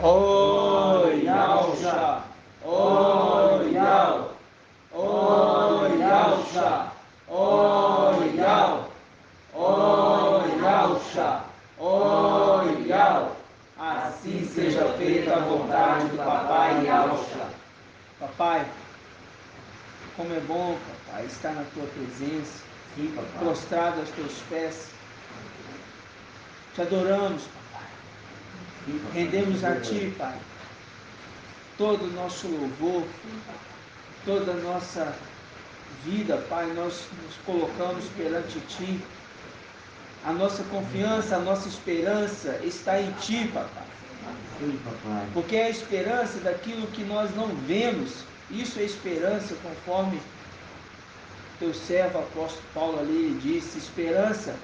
Oi, Yalcha! Oi, Yal! Oi, Yalcha! Oi, Yal! Oi, Yalcha! Oi, Yal! Assim seja feita a vontade do Papai Yalcha. Papai, como é bom, Papai, estar na Tua presença, Sim, papai. prostrado aos Teus pés. Te adoramos, Papai. Sim, papai. Rendemos a Ti, Pai, todo o nosso louvor, toda a nossa vida, Pai, nós nos colocamos perante Ti. A nossa confiança, a nossa esperança está em Ti, Papai. Sim, papai. Porque é a esperança daquilo que nós não vemos. Isso é esperança, conforme teu servo apóstolo Paulo ali disse. Esperança,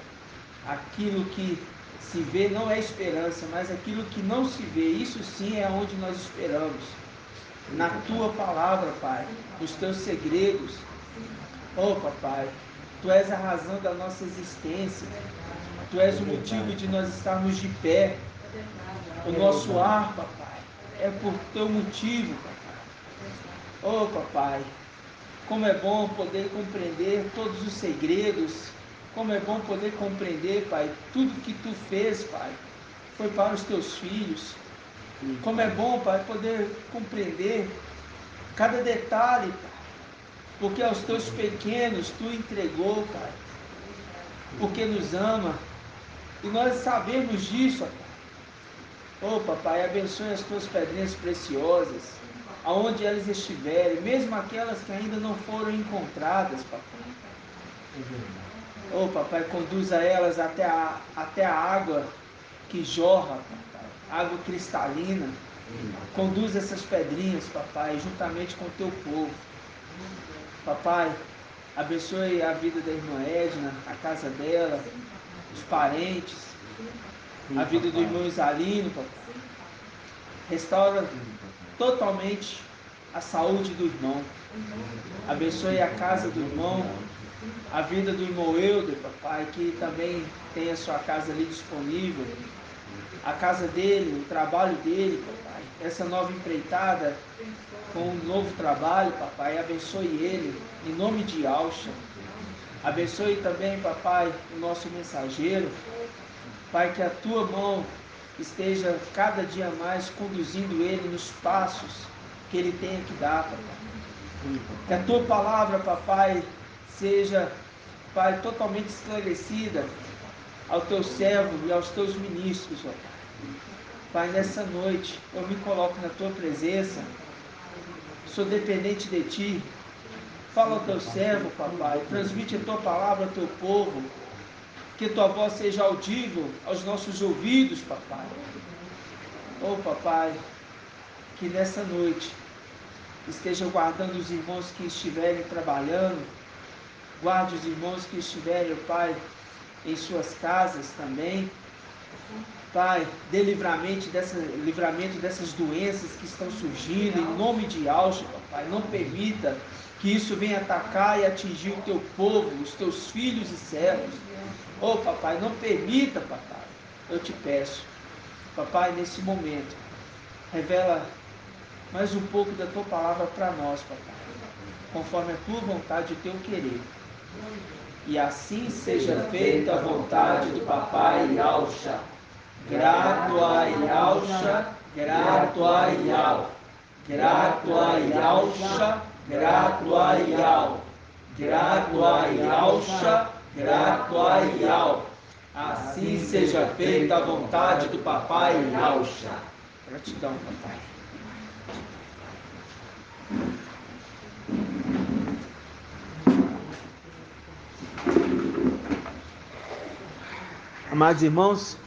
aquilo que se vê não é esperança, mas aquilo que não se vê. Isso sim é onde nós esperamos. Na Tua palavra, Pai, nos Teus segredos. Oh, Papai, Tu és a razão da nossa existência. Tu és o motivo de nós estarmos de pé. O nosso ar, Papai, é por Teu motivo, Papai. Oh, Papai, como é bom poder compreender todos os segredos. Como é bom poder compreender, Pai, tudo que Tu fez, Pai, foi para os Teus filhos. Como é bom, Pai, poder compreender cada detalhe, Pai, porque aos Teus pequenos Tu entregou, Pai, porque nos ama, e nós sabemos disso, Pai. Oh, Papai, abençoe as Tuas pedrinhas preciosas, aonde elas estiverem, mesmo aquelas que ainda não foram encontradas, Papai. Oh, Papai, conduza elas até a água que jorra, Papai, água cristalina. Conduza essas pedrinhas, Papai, juntamente com o Teu povo. Papai, abençoe a vida da irmã Edna, a casa dela, os parentes, a vida do irmão Isalino, Papai. Restaura totalmente a saúde do irmão. Abençoe a casa do irmão, a vida do irmão Euder, Papai, que também tem a sua casa ali disponível. A casa dele, o trabalho dele, Papai. Essa nova empreitada com um novo trabalho, Papai. Abençoe ele, em nome de Yalcha. Abençoe também, Papai, o nosso mensageiro. Pai, que a Tua mão esteja cada dia mais conduzindo ele nos passos que ele tenha que dar, Papai. Que a Tua palavra, Papai, seja, Pai, totalmente esclarecida ao Teu servo e aos Teus ministros, ó Pai. Pai, nessa noite eu me coloco na Tua presença, sou dependente de Ti. Fala ao Teu servo, Papai, transmite a Tua palavra ao Teu povo, que Tua voz seja audível aos nossos ouvidos, Papai. Oh, Papai, que nessa noite esteja guardando os irmãos que estiverem trabalhando, guarde os irmãos que estiverem, Pai, em suas casas também. Pai, dê livramento dessas doenças que estão surgindo, em nome de Yalcha, Papai. Não permita que isso venha atacar e atingir o Teu povo, os Teus filhos e servos. Oh, Papai, não permita, Papai. Eu te peço, Papai, nesse momento, revela mais um pouco da Tua palavra para nós, Papai, conforme a Tua vontade e o Teu querer. E assim seja feita a vontade do Papai Yalcha. Grato a Yalcha, grato a Yal. Grato a Yalcha, grato a Yal. Grato a Yalcha, grato a Yal. Assim seja feita a vontade do Papai Yalcha. Gratidão, Papai. Amados irmãos,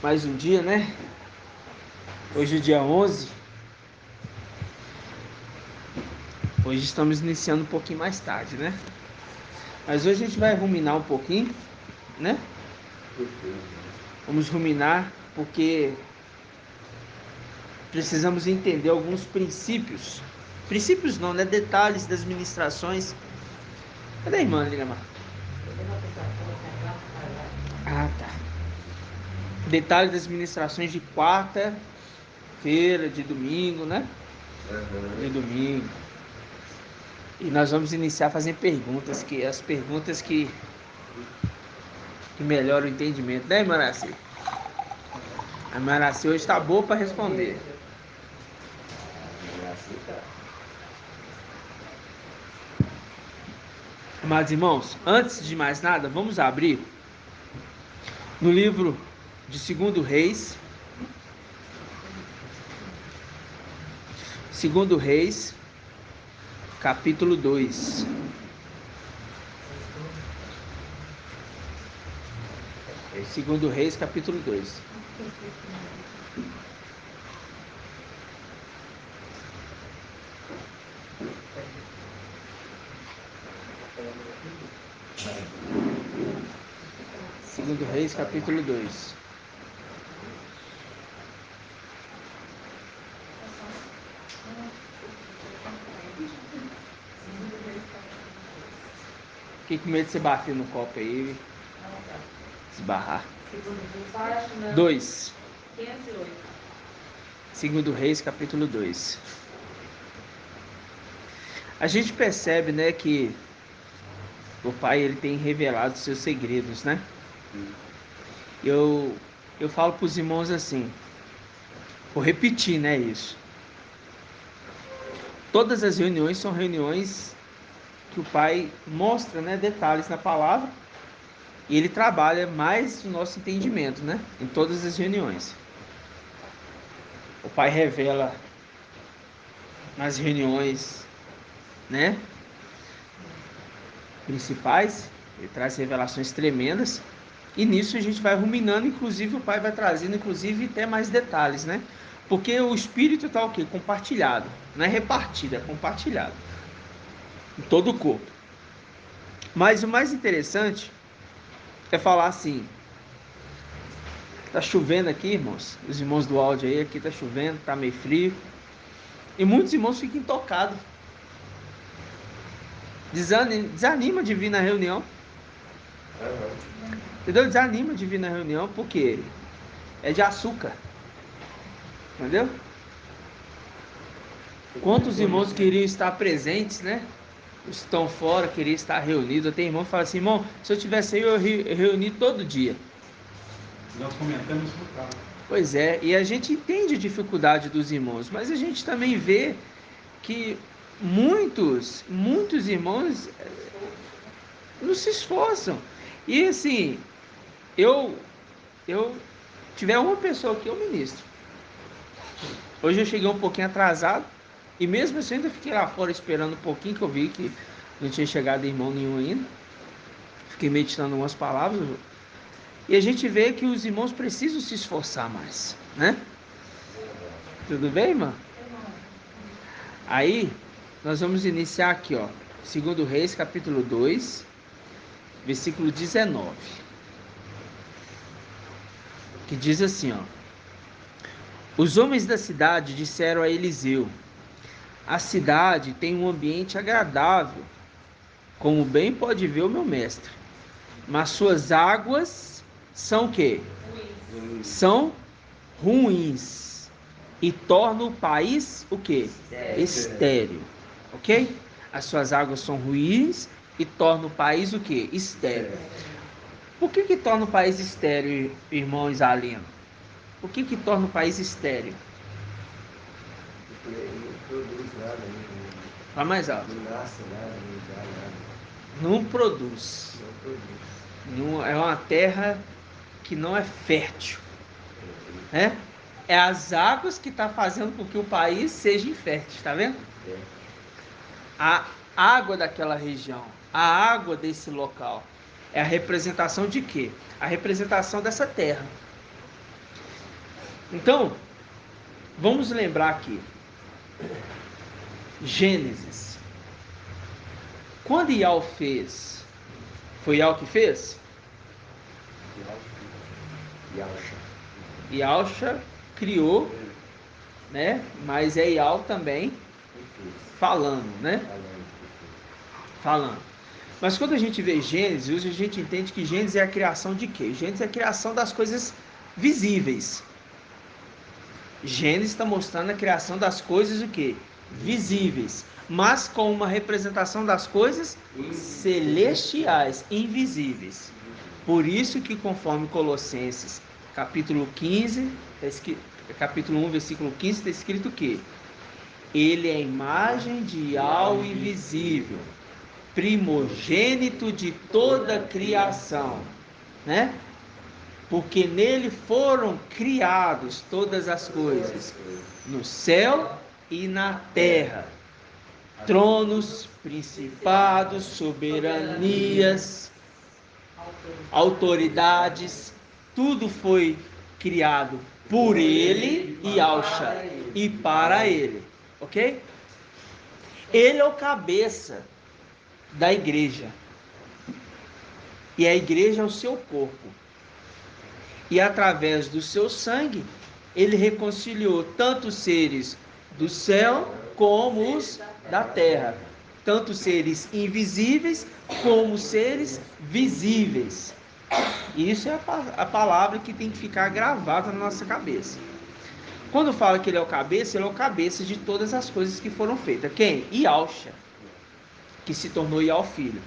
mais um dia, né? Hoje é dia 11. Hoje estamos iniciando um pouquinho mais tarde, né? Mas hoje a gente vai ruminar um pouquinho, né? Vamos ruminar porque precisamos entender alguns princípios. Princípios não, né? Detalhes das ministrações. Cadê a irmã, Ligamar? Ah, tá. detalhe das ministrações de quarta-feira, de domingo, né? De domingo. E nós vamos iniciar fazendo perguntas, as perguntas que melhoram o entendimento, né, Maraci? A Maraci hoje está boa para responder. Amados irmãos, antes de mais nada, vamos abrir no livro de 2 Reis. 2 Reis, capítulo 2. Segundo Reis, capítulo 2. Segundo Reis, capítulo 2. Fiquei com medo de você bater no copo aí, esbarrar. 2. Segundo Reis, capítulo 2. A gente percebe, né, que o Pai, ele tem revelado seus segredos, né? Eu falo para os irmãos assim, vou repetir, né, isso. Todas as reuniões são reuniões que o Pai mostra, né, detalhes na palavra, e ele trabalha mais o nosso entendimento, né, em todas as reuniões. O Pai revela nas reuniões, né, principais, ele traz revelações tremendas, e nisso a gente vai ruminando, inclusive o Pai vai trazendo, inclusive, até mais detalhes, né, porque o Espírito está o quê? Compartilhado, não é repartido, é compartilhado em todo o corpo. Mas o mais interessante é falar assim, tá chovendo aqui, irmãos, os irmãos do áudio aí, aqui tá chovendo, tá meio frio, e muitos irmãos ficam tocados, desanima de vir na reunião, entendeu? Desanima de vir na reunião porque é de açúcar, entendeu? Quantos irmãos queriam estar presentes, né? Estão fora, queriam estar reunidos. Tem irmão que fala assim, irmão, se eu tivesse aí, eu reuni todo dia. Nós comentamos no carro. Pois é, e a gente entende a dificuldade dos irmãos, mas a gente também vê que muitos irmãos não se esforçam. E assim, eu tiver uma pessoa aqui, eu ministro. Hoje eu cheguei um pouquinho atrasado, e mesmo assim ainda fiquei lá fora esperando um pouquinho, que eu vi que não tinha chegado irmão nenhum ainda. Fiquei meditando umas palavras, e a gente vê que os irmãos precisam se esforçar mais, né? Tudo bem, irmã? Aí, nós vamos iniciar aqui, ó, 2 Reis, capítulo 2, versículo 19. Que diz assim, ó: os homens da cidade disseram a Eliseu: a cidade tem um ambiente agradável, como bem pode ver o meu mestre, mas suas águas são o quê? São ruins e tornam o país o quê? Estéril. Ok? As suas águas são ruins e tornam o país o quê? Estéril. Por que torna o país estéril, irmão Isalino? Por que torna o país estéril? Porque não produz nada, Fala mais alto. não nasce nada, não dá nada, Não produz. não produz. É uma terra que não é fértil, né? É as águas que está fazendo com que o país seja infértil, está vendo? A água daquela região, a água desse local, é a representação de quê? A representação dessa terra. Então, vamos lembrar aqui, Gênesis. Quando Iau fez, foi Iau que fez? Yalcha criou, né? Mas é Iau também falando, né? Falando. Mas quando a gente vê Gênesis, a gente entende que Gênesis é a criação de quê? Gênesis é a criação das coisas visíveis. Gênesis está mostrando a criação das coisas o quê? Visíveis, mas com uma representação das coisas celestiais, invisíveis. Por isso que conforme Colossenses capítulo 15, capítulo 1, versículo 15, está escrito o quê? Ele é a imagem de algo invisível, primogênito de toda a criação, né? Porque nele foram criados todas as coisas, no céu e na terra, tronos, principados, soberanias, autoridades, tudo foi criado por ele e para ele, ok? Ele é o cabeça da igreja, e a igreja é o seu corpo, e através do seu sangue, ele reconciliou tanto os seres do céu como os da terra, tanto seres invisíveis como seres visíveis. Isso é a palavra que tem que ficar gravada na nossa cabeça. Quando fala que ele é o cabeça de todas as coisas que foram feitas. Quem? Yahshua, que se tornou Yahweh Filho.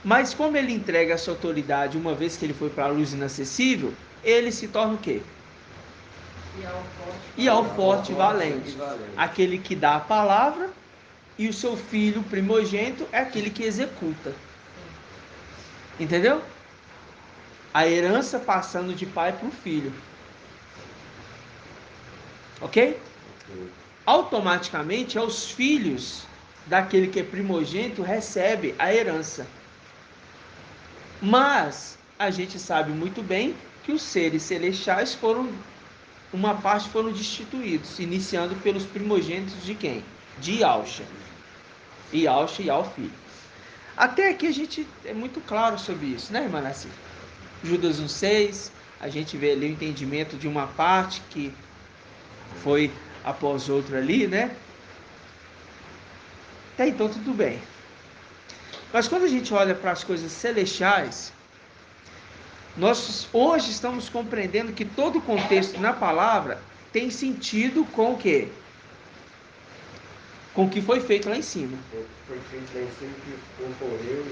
Mas como ele entrega essa autoridade uma vez que ele foi para a luz inacessível, ele se torna o quê? Yahweh forte e valente. Aquele que dá a palavra, e o seu filho primogênito é aquele que executa. Entendeu? A herança passando de pai para o filho. Ok? Automaticamente, os filhos daquele que é primogênito recebem a herança. Mas a gente sabe muito bem que os seres celestiais uma parte foram destituídos, iniciando pelos primogênitos de quem? De Yahshua. Yahshua e Yahweh Filho. Até aqui a gente é muito claro sobre isso, né, irmã Nassi? Judas 1,6, a gente vê ali o entendimento de uma parte que foi após outra ali, né? Até então tudo bem. Mas quando a gente olha para as coisas celestiais, nós hoje estamos compreendendo que todo o contexto na palavra tem sentido com o quê? Com o que foi feito lá em cima. Foi feito lá em cima que ocorreu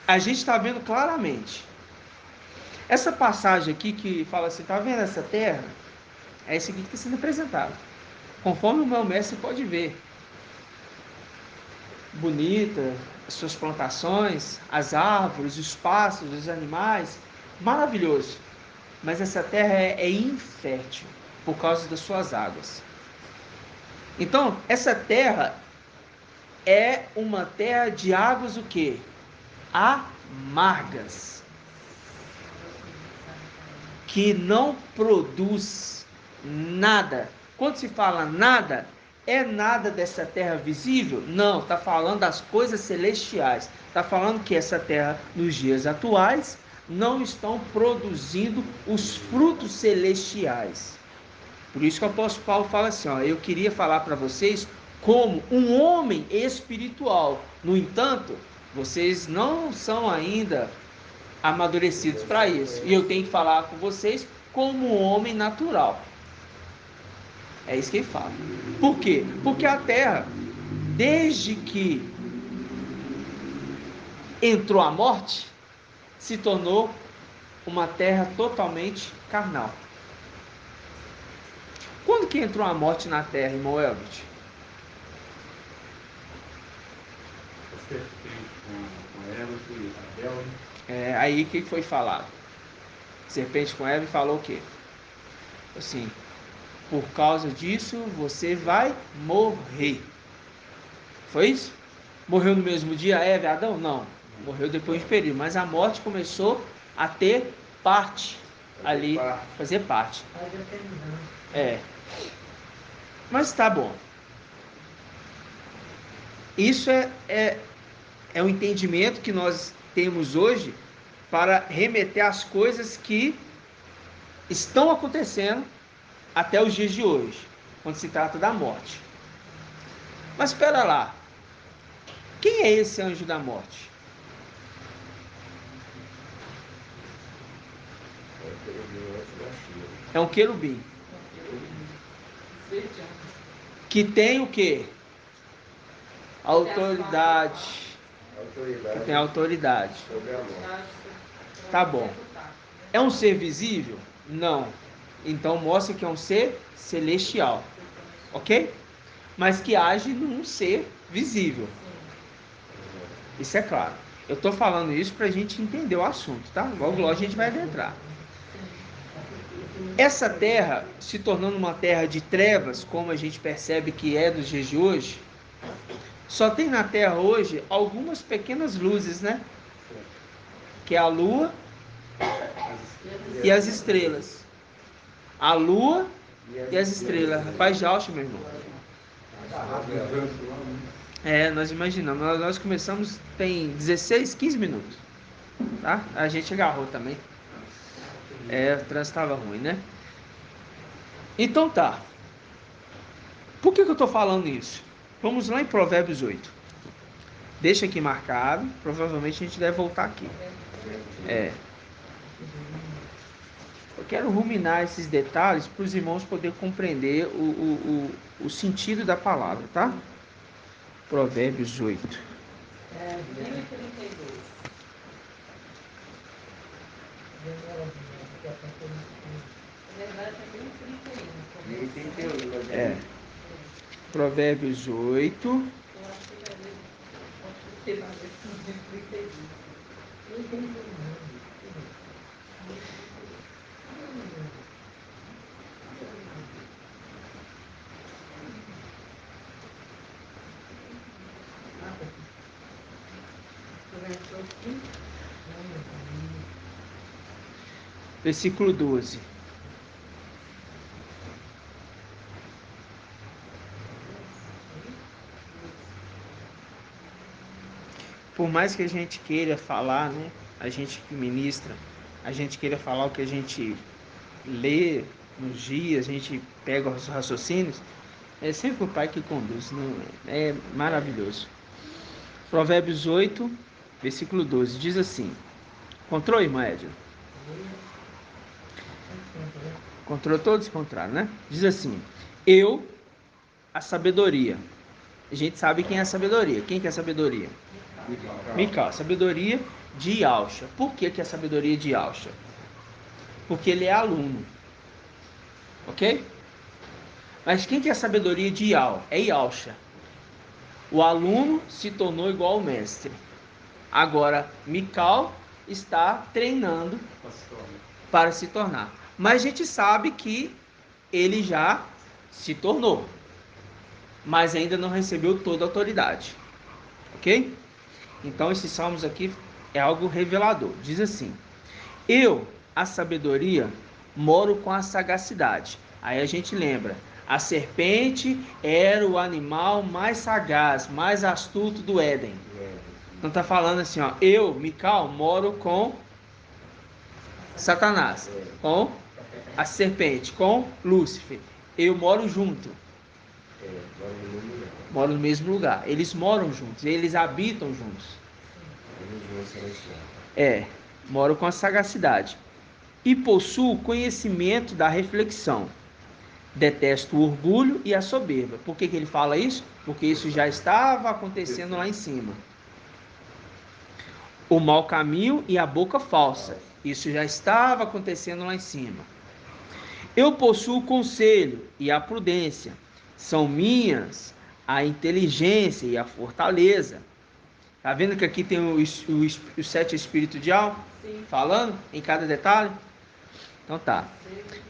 a gente está vendo claramente. Essa passagem aqui que fala assim, tá vendo essa terra? É isso aqui que está sendo apresentado. Conforme o meu mestre pode ver. Bonita, as suas plantações, as árvores, os pássaros, os animais. Maravilhoso. Mas essa terra é infértil por causa das suas águas. Então, essa terra é uma terra de águas o quê? Amargas. Que não produz nada. Quando se fala nada, é nada dessa terra visível? Não, está falando das coisas celestiais. Está falando que essa terra, nos dias atuais, não estão produzindo os frutos celestiais. Por isso que o apóstolo Paulo fala assim, ó, eu queria falar para vocês como um homem espiritual. No entanto, vocês não são ainda amadurecidos para isso. E eu tenho que falar com vocês como um homem natural. É isso que ele fala. Por quê? Porque a terra, desde que entrou a morte, se tornou uma terra totalmente carnal. Quando que entrou a morte na terra, irmão Elbert? Com Eva e Abel. Aí que foi falado. Serpente com Eva falou o quê? Assim, por causa disso você vai morrer. Foi isso? Morreu no mesmo dia Eva e Adão? Não. Morreu depois de período. Mas a morte começou a ter parte ali, fazer parte. Mas tá bom. Isso é o entendimento que nós temos hoje para remeter às coisas que estão acontecendo até os dias de hoje, quando se trata da morte. Mas espera lá, quem é esse anjo da morte? É um querubim. Que tem o quê? Autoridade. Que tem autoridade. Tá bom. É um ser visível? Não. Então mostra que é um ser celestial. Ok? Mas que age num ser visível. Isso é claro. Eu estou falando isso para a gente entender o assunto, tá? Logo a gente vai adentrar. Essa terra se tornando uma terra de trevas, como a gente percebe que é dos dias de hoje, só tem na terra hoje algumas pequenas luzes, né? Que é a lua e as estrelas. A lua e as estrelas. Rapaz de alto, meu irmão. Nós imaginamos. Nós começamos tem 16, 15 minutos. Tá? A gente agarrou também. O trânsito estava ruim, né? Então tá. Por que eu estou falando isso? Vamos lá em Provérbios 8. Deixa aqui marcado. Provavelmente a gente deve voltar aqui. Eu quero ruminar esses detalhes para os irmãos poderem compreender o sentido da palavra, tá? Provérbios 8. 1032. Na verdade é 1031. Provérbios 8. Eu acho que vai ler. Acho que vai ler 1032. Versículo 12. Por mais que a gente queira falar, né? A gente que ministra, a gente queira falar o que a gente lê nos dias, a gente pega os raciocínios, é sempre o Pai que conduz, não é maravilhoso. Provérbios 8, versículo 12, diz assim: encontrou, irmã Edna? Encontrou todos? Encontraram, né? Diz assim: eu, a sabedoria. A gente sabe quem é a sabedoria. Quem que é a sabedoria? Mical, sabedoria de Yalcha. Por que é a sabedoria de Yalcha? Porque ele é aluno. Ok? Mas quem que é a sabedoria de Yal? É Yalcha. O aluno se tornou igual ao mestre. Agora, Mical está treinando para se tornar. Mas a gente sabe que ele já se tornou. Mas ainda não recebeu toda a autoridade. Ok? Então, esses salmos aqui é algo revelador. Diz assim: eu, a sabedoria, moro com a sagacidade. Aí a gente lembra, a serpente era o animal mais sagaz, mais astuto do Éden. Então está falando assim, ó, eu, Mical, moro com Satanás, com a serpente, com Lúcifer. Eu moro junto. Moro no mesmo lugar. Eles moram juntos, eles habitam juntos. Moro com a sagacidade. E possuo conhecimento da reflexão. Detesto o orgulho e a soberba. Por que ele fala isso? Porque isso já estava acontecendo lá em cima. O mau caminho e a boca falsa. Isso já estava acontecendo lá em cima. Eu possuo o conselho e a prudência. São minhas a inteligência e a fortaleza. Tá vendo que aqui tem os 7 espíritos de alma? Sim. Falando em cada detalhe? Então tá.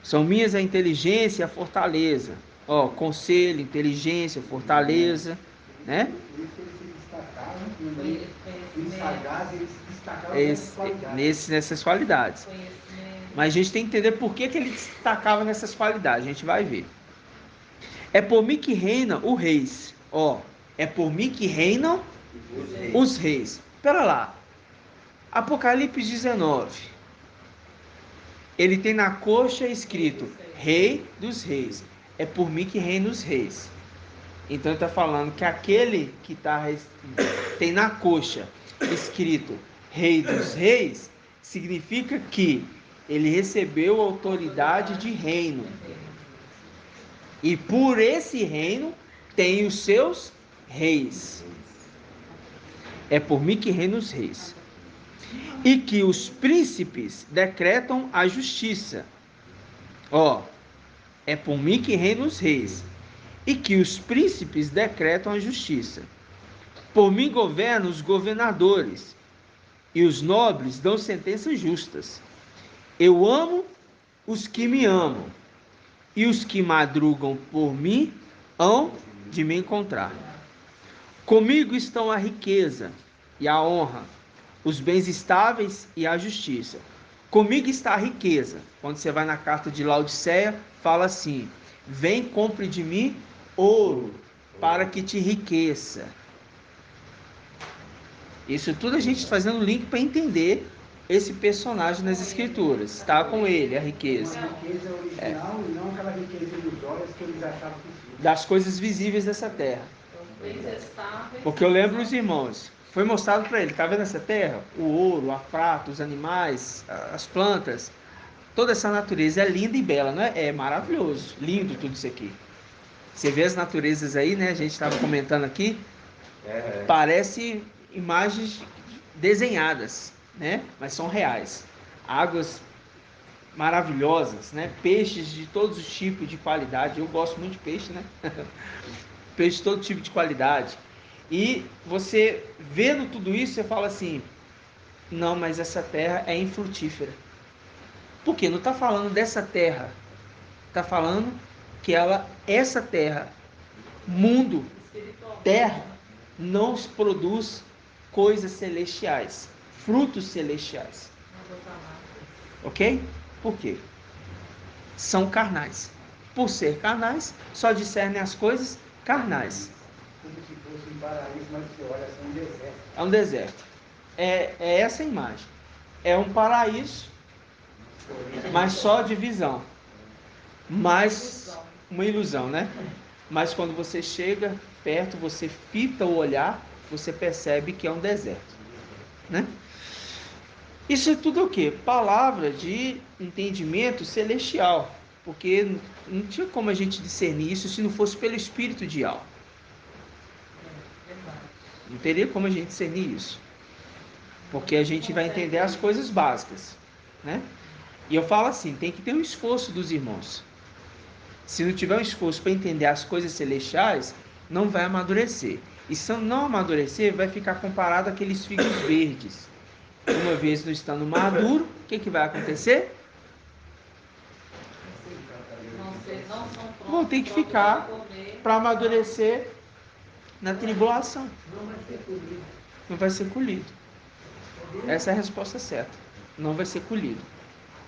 São minhas a inteligência e a fortaleza. Ó, conselho, inteligência, fortaleza, né? Nessas qualidades. Mas a gente tem que entender por que ele destacava nessas qualidades. A gente vai ver. É por mim que reina o reis. Ó, é por mim que reinam os reis. Espera lá. Apocalipse 19. Ele tem na coxa escrito Rei dos Reis. É por mim que reina os reis. Então ele está falando que aquele que tem na coxa escrito Rei dos Reis, significa que Ele recebeu autoridade de reino. E por esse reino tem os seus reis. É por mim que reinam os reis. E que os príncipes decretam a justiça. Ó, é por mim que reinam os reis. E que os príncipes decretam a justiça. Por mim governam os governadores. E os nobres dão sentenças justas. Eu amo os que me amam. E os que madrugam por mim hão de me encontrar. Comigo estão a riqueza e a honra, os bens estáveis e a justiça. Comigo está a riqueza. Quando você vai na carta de Laodiceia, fala assim: vem, compre de mim ouro, para que te enriqueça. Isso tudo a gente fazendo link para entender esse personagem nas escrituras. Está com ele, a riqueza. Uma riqueza original e não aquela riqueza ilusória que eles achavam que tinha. Das coisas visíveis dessa terra. Bens estáveis. Porque eu lembro os irmãos, foi mostrado para ele, está vendo essa terra? O ouro, a prata, os animais, as plantas, toda essa natureza é linda e bela, não é? É maravilhoso, lindo tudo isso aqui. Você vê as naturezas aí, né? A gente estava comentando aqui, parece imagens desenhadas, né? Mas são reais. Águas maravilhosas, né? Peixes de todos os tipos de qualidade. Eu gosto muito de peixe, né? Peixe de todo tipo de qualidade. E você vendo tudo isso, você fala assim: não, mas essa terra é infrutífera. Por quê? Não está falando dessa terra. Está falando que essa terra, mundo, terra, não produz coisas celestiais, frutos celestiais. Ok? Por quê? São carnais. Por ser carnais, só discernem as coisas carnais. Como se fosse um paraíso, mas você olha assim, um deserto. É um deserto. É essa a imagem. É um paraíso, mas só de visão. Mas uma ilusão, né? Mas quando você chega perto, você fita o olhar, você percebe que é um deserto, né? Isso é tudo o quê? Palavra de entendimento celestial, porque não tinha como a gente discernir isso se não fosse pelo Espírito de alma. Não teria como a gente discernir isso, porque a gente vai entender as coisas básicas, né? E eu falo assim, tem que ter um esforço dos irmãos. Se não tiver um esforço para entender as coisas celestiais, não vai amadurecer. E se não amadurecer, vai ficar comparado àqueles figos verdes. Uma vez não estando maduro, o que vai acontecer? Vão ter que ficar para amadurecer na tribulação. Não vai ser colhido. Essa é a resposta certa. Não vai ser colhido.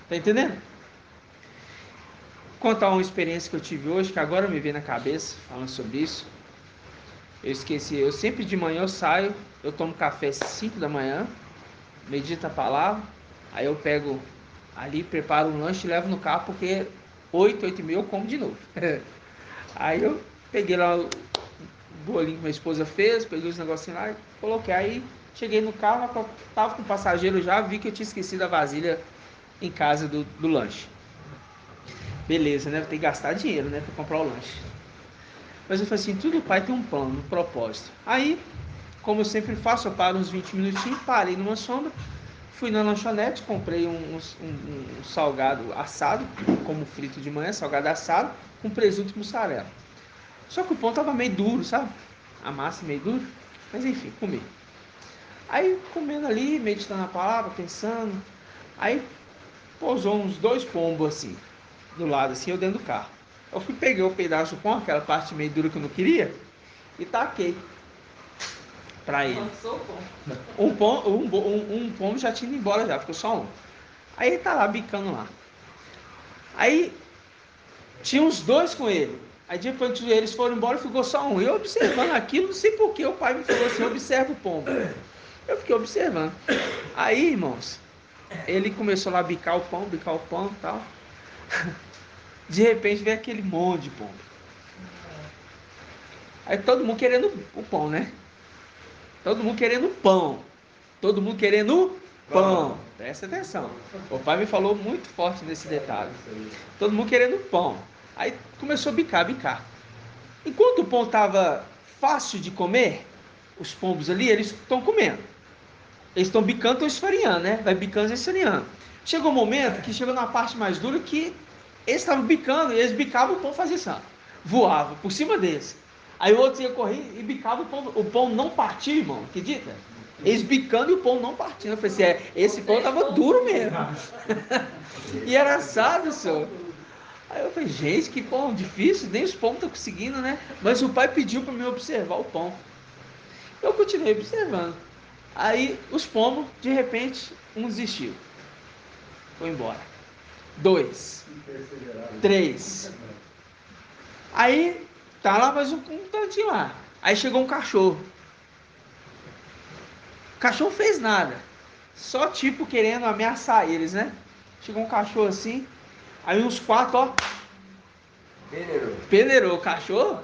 Tá entendendo? Contar uma experiência que eu tive hoje, que agora me veio na cabeça, falando sobre isso. Eu esqueci, eu sempre de manhã eu saio, eu tomo café às 5 da manhã, medito a palavra, aí eu pego ali, preparo um lanche e levo no carro, porque 8h30 eu como de novo. Aí eu peguei lá o bolinho que minha esposa fez, peguei os negocinhos lá e coloquei. Aí cheguei no carro, tava com o passageiro já, vi que eu tinha esquecido a vasilha em casa do lanche. Beleza, né? Vou ter que gastar dinheiro, né? Para comprar o lanche. Mas eu falei assim, tudo pai tem um plano, um propósito. Aí, como eu sempre faço, eu paro uns 20 minutinhos, parei numa sombra, fui na lanchonete, comprei um salgado assado, como frito de manhã, salgado assado, com presunto e mussarela. Só que o pão tava meio duro, sabe? A massa meio dura. Mas enfim, comi. Aí, comendo ali, meditando a palavra, pensando. Aí, pousou uns 2 pombos assim, do lado, assim, eu dentro do carro. Eu fui, peguei o pedaço do pão, aquela parte meio dura que eu não queria, e taquei pra ele. Um pombo já tinha ido embora já, ficou só um. Aí ele tá lá, bicando lá. Aí, tinha uns 2 com ele. Aí depois que eles foram embora, ficou só um. Eu observando aquilo, não sei porquê, o pai me falou assim, observa o pombo. Eu fiquei observando. Aí, irmãos, ele começou lá a bicar o pão e tal. De repente veio aquele monte de pombo. Aí todo mundo querendo o pão, né? Todo mundo querendo pão. Todo mundo querendo pão. Presta atenção. O pai me falou muito forte nesse detalhe. Todo mundo querendo pão. Aí começou a bicar. Enquanto o pão estava fácil de comer, os pombos ali, eles estão comendo. Eles estão bicando, estão esfareando, né? Vai bicando e esfareando. Chegou um momento que chegou na parte mais dura que eles estavam bicando, e eles bicavam, o pão fazia isso. Voava por cima deles. Aí o outro ia correr e bicava, o pão não partia, irmão, acredita? Eles bicando e o pão não partindo. Eu falei assim, esse pão estava duro mesmo. E era assado, senhor. Aí eu falei, gente, que pão difícil, nem os pão estão conseguindo, né? Mas o pai pediu para mim observar o pão. Eu continuei observando. Aí os pombos, de repente, um desistiu. Foi embora. 2, 3. Aí, tá lá mais um tantinho lá. Aí chegou um cachorro. O cachorro fez nada. Só tipo querendo ameaçar eles, né? Chegou um cachorro assim. Aí uns 4, ó. Peneirou o cachorro.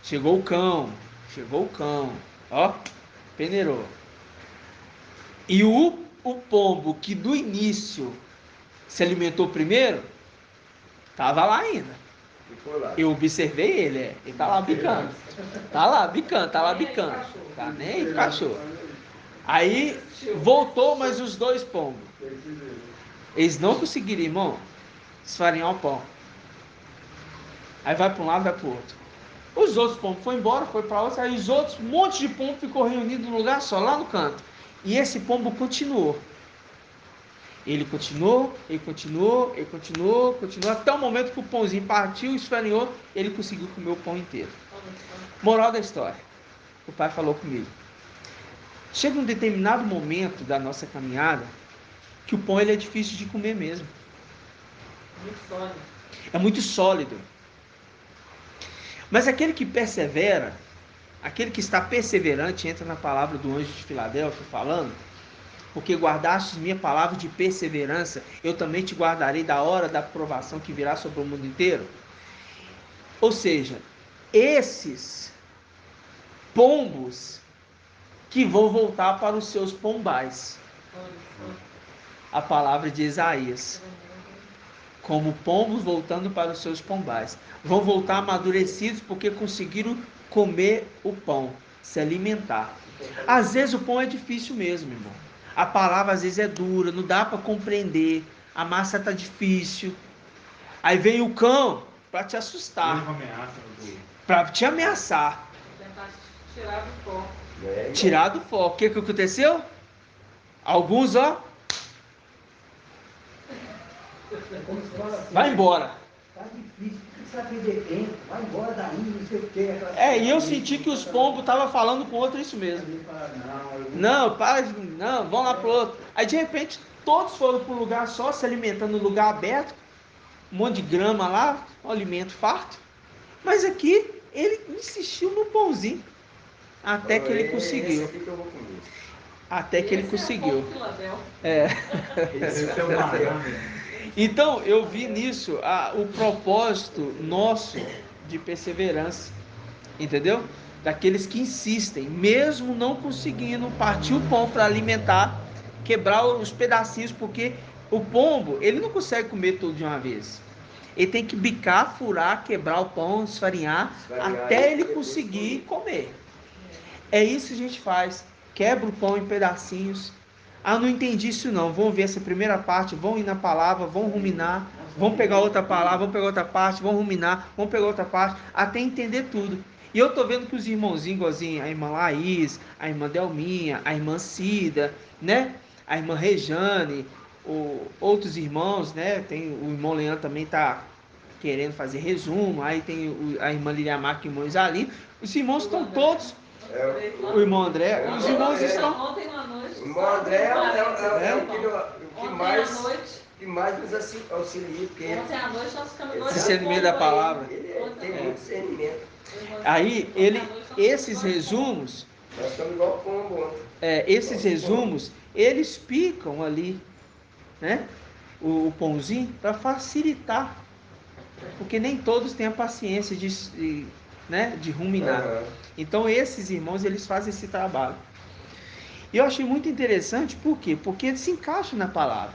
Chegou o cão. Ó. Peneirou. E o pombo que do início se alimentou primeiro, tava lá ainda. Eu observei ele, ele tá lá bicando. Tá nem aí pro cachorro. Aí voltou mais os 2 pombos. Eles não conseguiram, irmão, esfarinhar o pão. Aí vai para um lado, vai para o outro. Os outros pombos foram embora, foi para outro. Aí os outros, um monte de pombo ficou reunido num lugar só, lá no canto. E esse pombo continuou. Ele continuou, até o momento que o pãozinho partiu, esfarinhou, ele conseguiu comer o pão inteiro. Moral da história. O pai falou comigo. Chega um determinado momento da nossa caminhada que o pão ele é difícil de comer mesmo. É muito sólido. Mas aquele que persevera, aquele que está perseverante, entra na palavra do anjo de Filadélfia falando, porque guardastes minha palavra de perseverança, eu também te guardarei da hora da provação que virá sobre o mundo inteiro. Ou seja, esses pombos que vão voltar para os seus pombais. A palavra de Isaías. Como pombos voltando para os seus pombais. Vão voltar amadurecidos porque conseguiram comer o pão, se alimentar. Às vezes o pão é difícil mesmo, irmão. A palavra às vezes é dura, não dá para compreender. A massa está difícil. Aí vem o cão para te assustar. Para te ameaçar. Tentar tirar do foco. Tirar do foco. O que aconteceu? Alguns, ó. Vai embora. Tá difícil, você vai perder tempo, vai embora daí, não sei o que. E eu senti que os pombos estavam falando com o outro isso mesmo. Não, vão lá pro outro. Aí de repente todos foram para um lugar só, se alimentando no lugar aberto, um monte de grama lá, um alimento farto. Mas aqui ele insistiu no pãozinho, até que ele conseguiu. Até que ele conseguiu. Então eu vi nisso o propósito nosso de perseverança, entendeu? Daqueles que insistem, mesmo não conseguindo partir o pão para alimentar, quebrar os pedacinhos, porque o pombo, ele não consegue comer tudo de uma vez. Ele tem que bicar, furar, quebrar o pão, esfarinhar até ele conseguir comer. É isso que a gente faz. Quebra o pão em pedacinhos. Não entendi isso não. Vão ver essa primeira parte, vão ir na palavra, vão ruminar, vão pegar outra palavra, vão pegar outra parte, vão ruminar, vão pegar outra parte, até entender tudo. E eu tô vendo que os irmãozinhos, igualzinho a irmã Laís, a irmã Delminha, a irmã Cida, né? A irmã Rejane, outros irmãos, né? Tem o irmão Leandro também tá querendo fazer resumo, aí tem a irmã Lilian Marques e o irmão Isalim. Os irmãos estão todos, o irmão André, os irmãos estão... Ontem à noite. O irmão André é o que mais nos auxilia, porque Ontem à noite nós ficamos dois. Discernimento da palavra. ele tem muito discernimento. Aí, esses resumos, Nós estamos igual pombo ontem. esses resumos, eles picam ali, né? O pãozinho para facilitar, porque nem todos têm a paciência de ruminar. Então esses irmãos, eles fazem esse trabalho. E eu achei muito interessante, por quê? Porque ele se encaixa na palavra.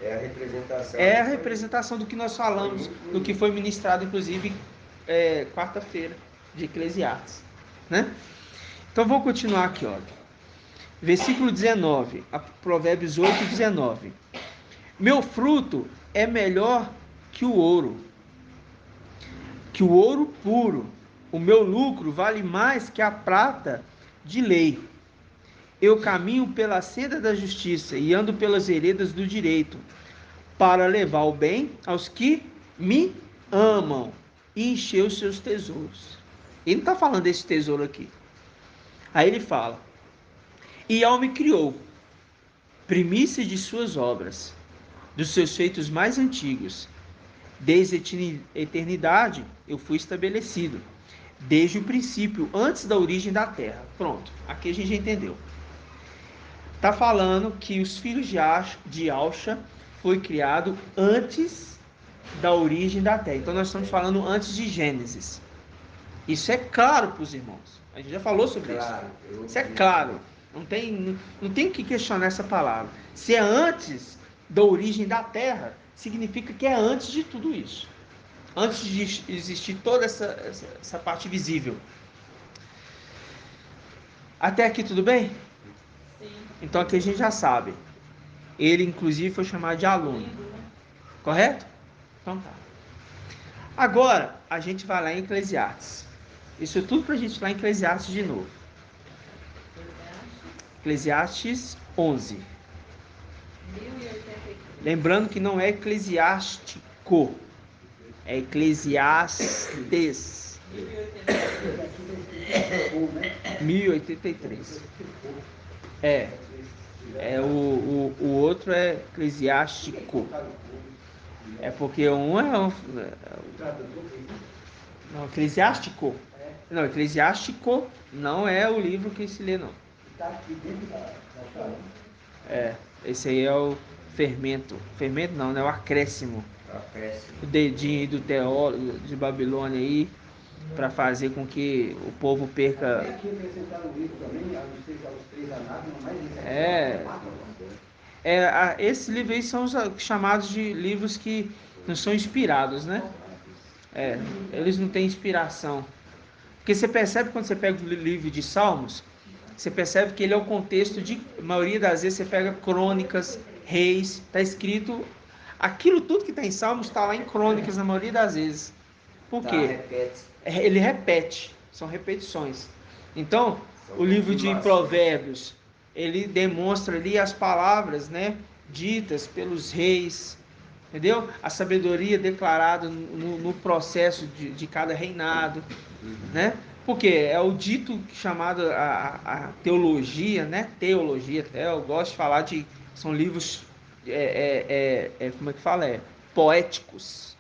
É a representação. É a representação do que nós falamos, do que foi ministrado, inclusive, quarta-feira, de Eclesiastes. Né? Então, vou continuar aqui, ó. Versículo 19, Provérbios 8, 19. Meu fruto é melhor que o ouro puro. O meu lucro vale mais que a prata de lei. Eu caminho pela senda da justiça e ando pelas veredas do direito, para levar o bem aos que me amam e encher os seus tesouros. Ele não está falando desse tesouro aqui. Aí ele fala: e ao me criou, primícia de suas obras, dos seus feitos mais antigos. Desde a eternidade eu fui estabelecido, desde o princípio, antes da origem da terra. Pronto, aqui a gente já entendeu. Está falando que os filhos de Alcha foi criado antes da origem da terra. Então nós estamos falando antes de Gênesis. Isso é claro para os irmãos. A gente já falou sobre isso. Isso é claro. Não tem que questionar essa palavra. Se é antes da origem da terra, significa que é antes de tudo isso. Antes de existir toda essa parte visível. Até aqui tudo bem? Sim. Então aqui a gente já sabe. Ele inclusive foi chamado de aluno. Correto? Então tá. Agora a gente vai lá em Eclesiastes. Isso é tudo para a gente ir lá em Eclesiastes de novo. Eclesiastes 11. 1083. Lembrando que não é eclesiástico, é Eclesiastes 1083. O outro é eclesiástico. É porque um é não, eclesiástico. Não, eclesiástico não é o livro que se lê, não. Esse aí é o fermento. Fermento não, né? O acréscimo. O dedinho do teólogo de Babilônia aí, para fazer com que o povo perca. Aqui apresentaram o livro também, aos três anátomos, mas esses livros aí são os chamados de livros que não são inspirados, né? Eles não têm inspiração. Porque você percebe quando você pega o livro de Salmos, você percebe que ele é o contexto de, a maioria das vezes você pega crônicas, reis, está escrito, aquilo tudo que está em Salmos está lá em crônicas na maioria das vezes. Por quê? Ele repete, são repetições. Então, o livro de Provérbios, ele demonstra ali as palavras, né, ditas pelos reis, entendeu? A sabedoria declarada no processo de cada reinado, né? Porque é o dito chamado a teologia, né? Teologia, até eu gosto de falar de, são livros, como é que fala? Poéticos.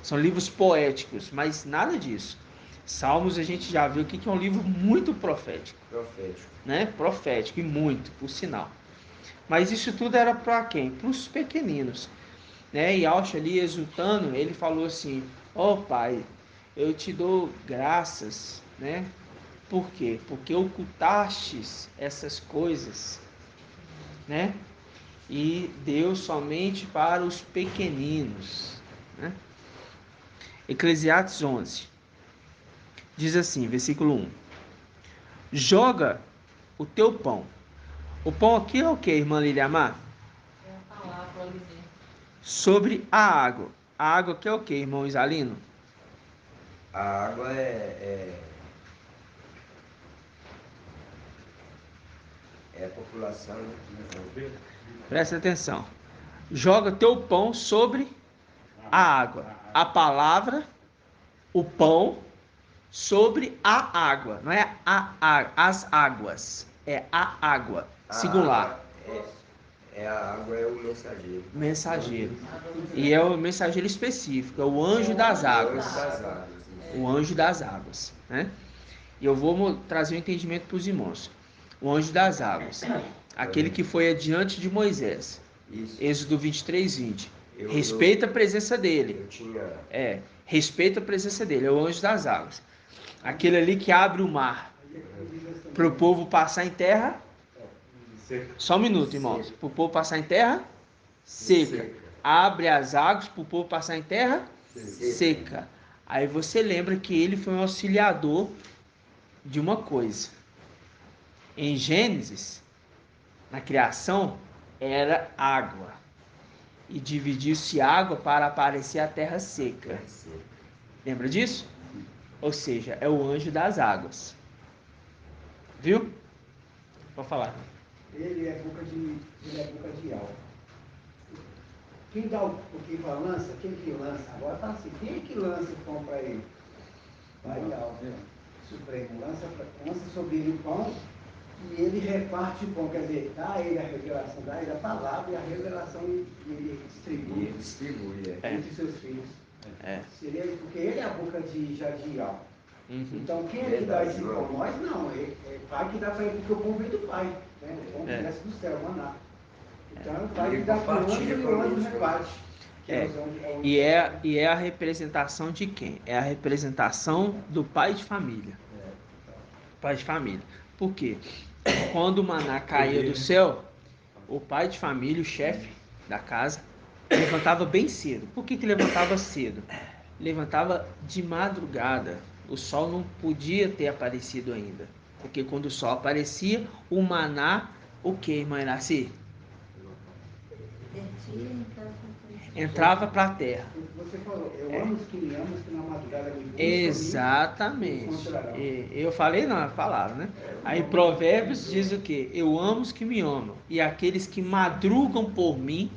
São livros poéticos, mas nada disso. Salmos a gente já viu aqui que é um livro muito profético. Né? Profético e muito, por sinal. Mas isso tudo era para quem? Para os pequeninos. Né? E Alcha ali exultando, ele falou assim: ó Pai, eu te dou graças, né? Por quê? Porque ocultastes essas coisas, né? E deu somente para os pequeninos, né? Eclesiastes 11 diz assim, versículo 1: joga o teu pão. O pão aqui é o que, irmã Liliamar? É a palavra, alimento. sobre a água. A água que é o que, irmão Isalino? A água é a população. Presta atenção. Joga teu pão sobre a água. A palavra, o pão, sobre a água. Não é as águas. É a água. Singular. A água é o mensageiro. Mensageiro. E é o mensageiro específico. É o anjo das águas. O anjo das águas. Né? E eu vou trazer um entendimento para os irmãos. O anjo das águas. Aquele que foi adiante de Moisés. Isso. Êxodo 23, 20. Respeita a presença dele. Respeita a presença dele. É o anjo das águas. Aquele ali que abre o mar para o povo passar em terra Só um minuto, irmãos. Para o povo passar em terra seca. Abre as águas para o povo passar em terra seca. Aí você lembra que ele foi um auxiliador de uma coisa. Em Gênesis, na criação, era água. E dividiu-se água para aparecer a terra seca. Lembra disso? Ou seja, é o anjo das águas. Viu? Pode falar. Ele é boca de alvo. Quem dá o que para lança? Quem que lança? Agora está assim, quem é que lança o pão para ele? Vai de alvo, Supremo, lança sobre ele o pão e ele reparte o pão, quer dizer, dá a ele a revelação, dá a ele a palavra e a revelação ele distribui entre seus filhos. Seria porque ele é a boca de alvo. Então quem é que dá esse pão? Nós não, é o pai que dá para ele, porque o pão vem do pai, né? O pão desce do céu, o maná. Então é o pai que dá para o anjo e o anjo reparte. E é a representação de quem? É a representação do pai de família. Pai de família. Por quê? Quando o maná caía do céu, o pai de família, o chefe da casa, levantava bem cedo. Por que levantava cedo? Levantava de madrugada. O sol não podia ter aparecido ainda. Porque quando o sol aparecia, o maná, o que, irmã Iraci? Entrava para a terra. Você falou, eu amo os que me amam, os que na madrugada me buscam. Exatamente. Eu falei não, é palavra, né? Aí Provérbios diz o quê? Eu amo os que me amam, e aqueles que madrugam por mim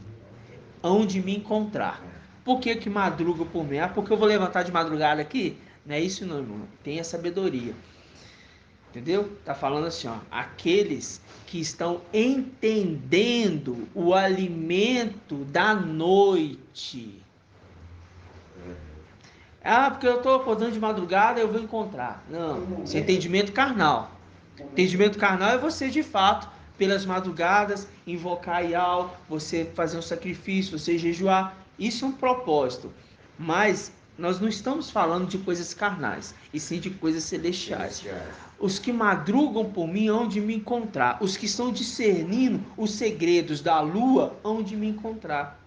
hão de me encontrar. Por que madrugam por mim? Porque eu vou levantar de madrugada aqui? Não é isso não, irmão. Tenha sabedoria. Entendeu? Tá falando assim, ó, aqueles que estão entendendo o alimento da noite. Porque eu estou acordando de madrugada, eu vou encontrar. Não, isso é entendimento carnal. Entendimento carnal é você, de fato, pelas madrugadas, invocar Ial, você fazer um sacrifício, você jejuar. Isso é um propósito. Mas nós não estamos falando de coisas carnais, e sim de coisas celestiais. Os que madrugam por mim hão de me encontrar. Os que estão discernindo os segredos da lua hão de me encontrar.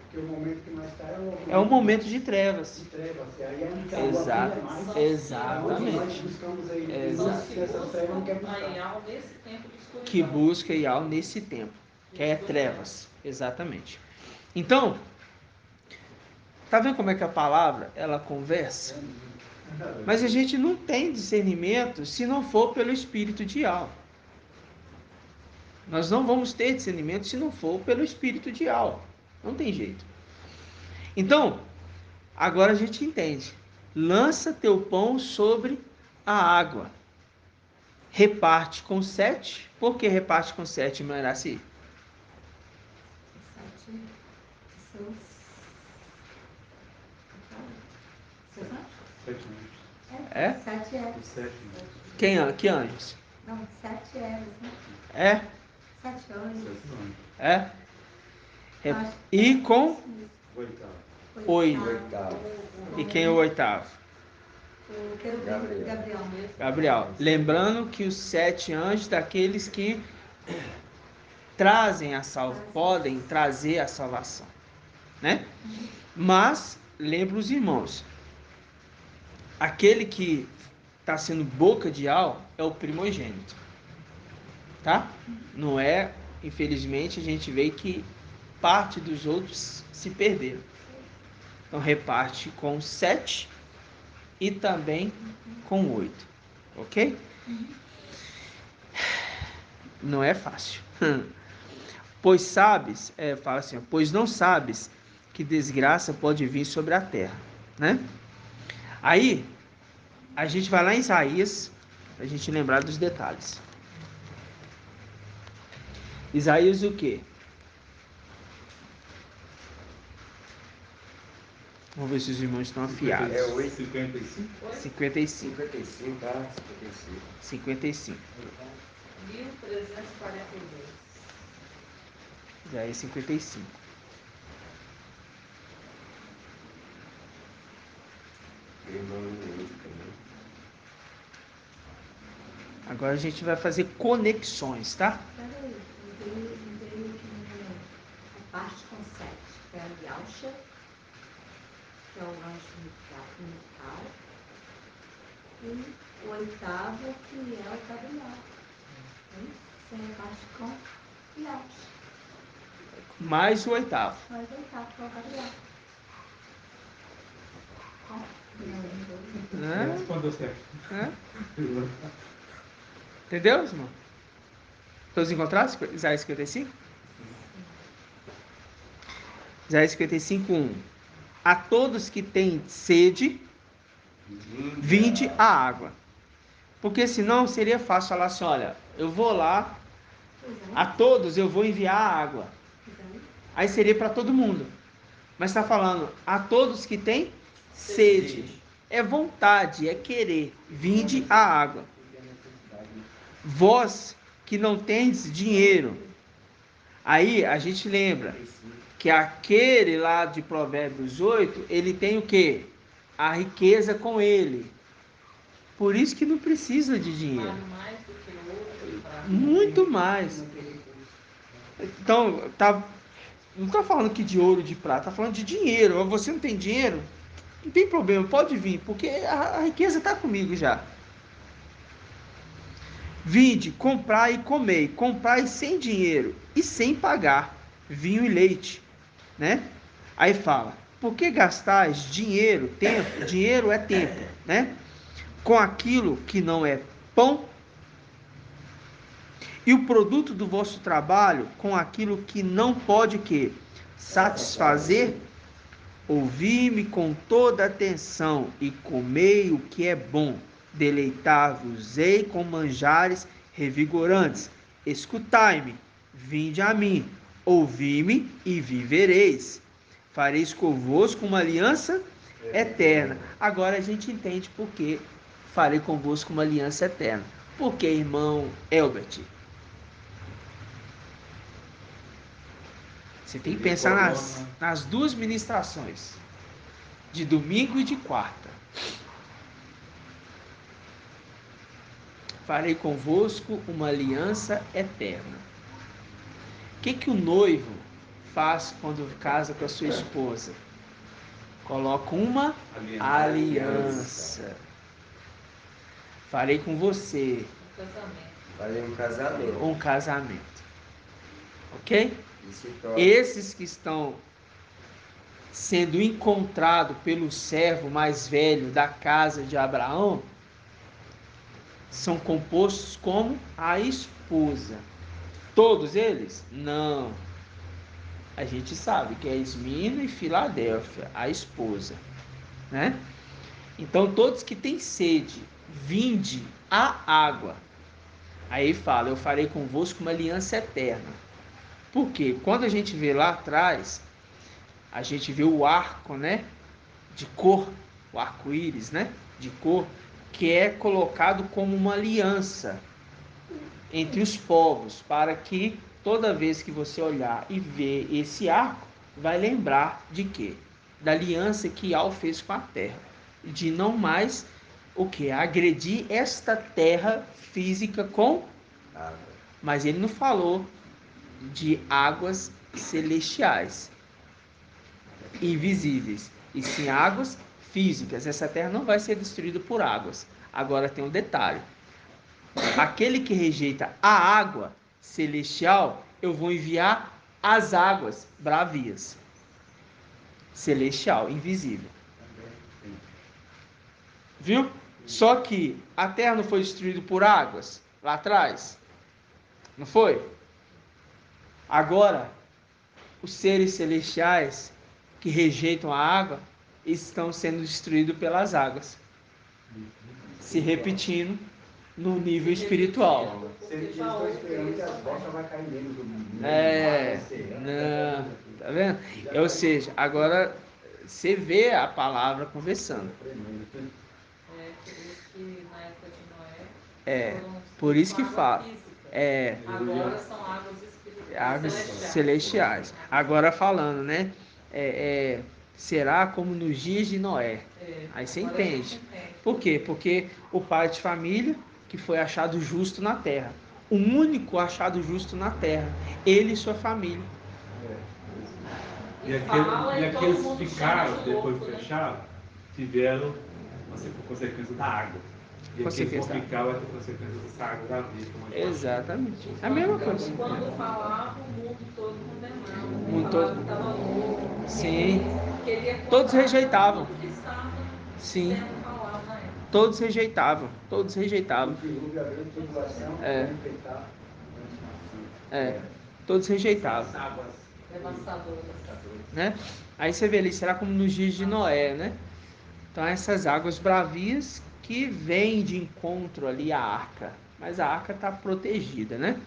Porque o momento que nós estamos é um momento de trevas. Aí é onde está a lua brilha mais. Exatamente. Nós buscamos aí. Essas trevas não quer buscar. Que busca Ial nesse tempo. Que é trevas. Exatamente. Então, tá vendo como é que a palavra ela conversa? Mas a gente não tem discernimento se não for pelo espírito de Ial. Nós não vamos ter discernimento se não for pelo espírito de Ial. Não tem jeito. Então, agora a gente entende. Lança teu pão sobre a água. Reparte com 7. Por que reparte com 7, irmã Iraci? 7 pessoas. 7 eras. Que anjos? Não, 7 eras, né? 7 anjos. E com 8. E quem é o 8º? O Gabriel. Lembrando que os 7 anjos daqueles que trazem podem trazer a salvação, né? Mas lembra os irmãos, aquele que está sendo boca de Ial é o primogênito, tá? Não é, infelizmente a gente vê que parte dos outros se perderam. Então reparte com 7 e também com 8, ok? Não é fácil. Pois sabes, fala assim, pois não sabes que desgraça pode vir sobre a terra, né? Aí, a gente vai lá em Isaías, pra gente lembrar dos detalhes. Isaías o quê? Vamos ver se os irmãos estão afiados. É 8,55? 55. 55, tá? 55. 1342. Já é 55. Agora a gente vai fazer conexões, tá? rocha, que é o anjo Micael, e o oitavo, que é o Gabriel. Você rebate com Leos. Mais o oitavo. Mais o oitavo, que é o Gabriel. Respondeu certo. Entendeu, irmão? Todos encontrados? Isaías 55? Isaías 55, 1. A todos que têm sede, vinde a água. Porque senão seria fácil falar assim, olha, eu vou lá, a todos eu vou enviar a água. Aí seria para todo mundo. Mas está falando, a todos que têm sede. É vontade, é querer. Vinde a água. Vós que não tendes dinheiro. Aí a gente lembra que aquele lá de Provérbios 8, ele tem o quê? A riqueza com ele. Por isso que não precisa de dinheiro. Muito mais. Então, não está falando que de ouro, de prata, está falando de dinheiro. Você não tem dinheiro? Não tem problema, pode vir, porque a riqueza está comigo já. Vinde, comprai e comei, comprai sem dinheiro e sem pagar vinho e leite, né? Aí fala, por que gastais dinheiro, tempo? Dinheiro é tempo, né? Com aquilo que não é pão, e o produto do vosso trabalho com aquilo que não pode o quê? Satisfazer. Ouvi-me com toda atenção e comei o que é bom. Deleitar-vos-ei com manjares revigorantes. Escutai-me, vinde a mim, ouvi-me e vivereis. Fareis convosco uma aliança eterna. Agora a gente entende por que farei convosco uma aliança eterna. Por que, irmão Elbert? Você tem que pensar nas duas ministrações, de domingo e de quarta. Farei convosco uma aliança eterna. O que o noivo faz quando casa com a sua esposa? Coloca uma aliança. Farei com você um casamento. Ok? Esses que estão sendo encontrados pelo servo mais velho da casa de Abraão são compostos como a esposa. Todos eles? Não. A gente sabe que é Esmirna e Filadélfia, a esposa, né? Então todos que têm sede, vinde a água. Aí fala, eu farei convosco uma aliança eterna. Porque quando a gente vê lá atrás, a gente vê o arco, né, de cor, o arco-íris, né, de cor, que é colocado como uma aliança entre os povos, para que toda vez que você olhar e ver esse arco, vai lembrar de quê? Da aliança que Al fez com a terra, de não mais o que? Agredir esta terra física com água. Mas ele não falou de águas celestiais, invisíveis, e sim águas físicas. Essa terra não vai ser destruída por águas. Agora tem um detalhe: aquele que rejeita a água celestial, eu vou enviar as águas bravias, celestial, invisível. Viu? Só que a terra não foi destruída por águas lá atrás? Não foi? Agora, os seres celestiais que rejeitam a água estão sendo destruídos pelas águas, se repetindo no nível espiritual. Não, tá vendo? Ou seja, agora você vê a palavra conversando. Por isso que fala. Agora são águas espirituais. Águas celestiais. Agora falando, né? Será como nos dias de Noé. Aí você entende. Por quê? Porque o pai de família, que foi achado justo na terra. O único achado justo na terra. Ele e sua família. E aqueles que ficaram, depois que fecharam, tiveram consequência da água. E aqueles que vão ficar vai ter consequência dessa água da vida. Exatamente. A mesma coisa. Quando falava, o mundo todo condenava. O mundo todo. Estava louco. Sim. Queria Todos rejeitavam. tudo que estava Sim. sendo falado na época. Todos rejeitavam. Todos rejeitavam. Todos rejeitavam. Devastadoras. Né? Aí você vê ali, será como nos dias de Noé, né? Então essas águas bravias que vêm de encontro ali à arca. Mas a arca está protegida, né?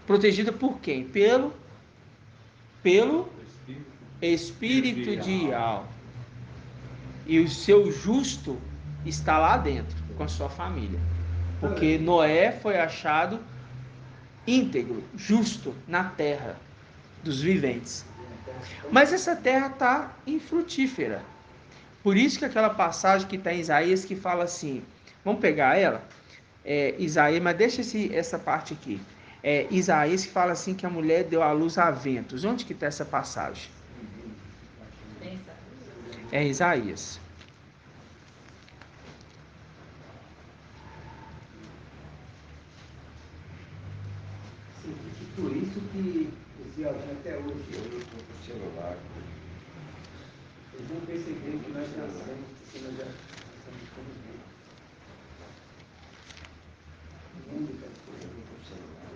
Protegida por quem? Pelo Espírito de Yahweh. E o seu justo está lá dentro, com a sua família. Porque Noé foi achado íntegro, justo na terra dos viventes. Mas essa terra está infrutífera. Por isso que aquela passagem que está em Isaías que fala assim, vamos pegar ela? Isaías, mas deixa essa parte aqui. Isaías que fala assim que a mulher deu à luz a ventos. Onde que está essa passagem? É Isaías. Por isso que esse jardim até hoje, eles não perceberam que nós nascemos, porque nós já nascemos como Deus. Única coisa do celular.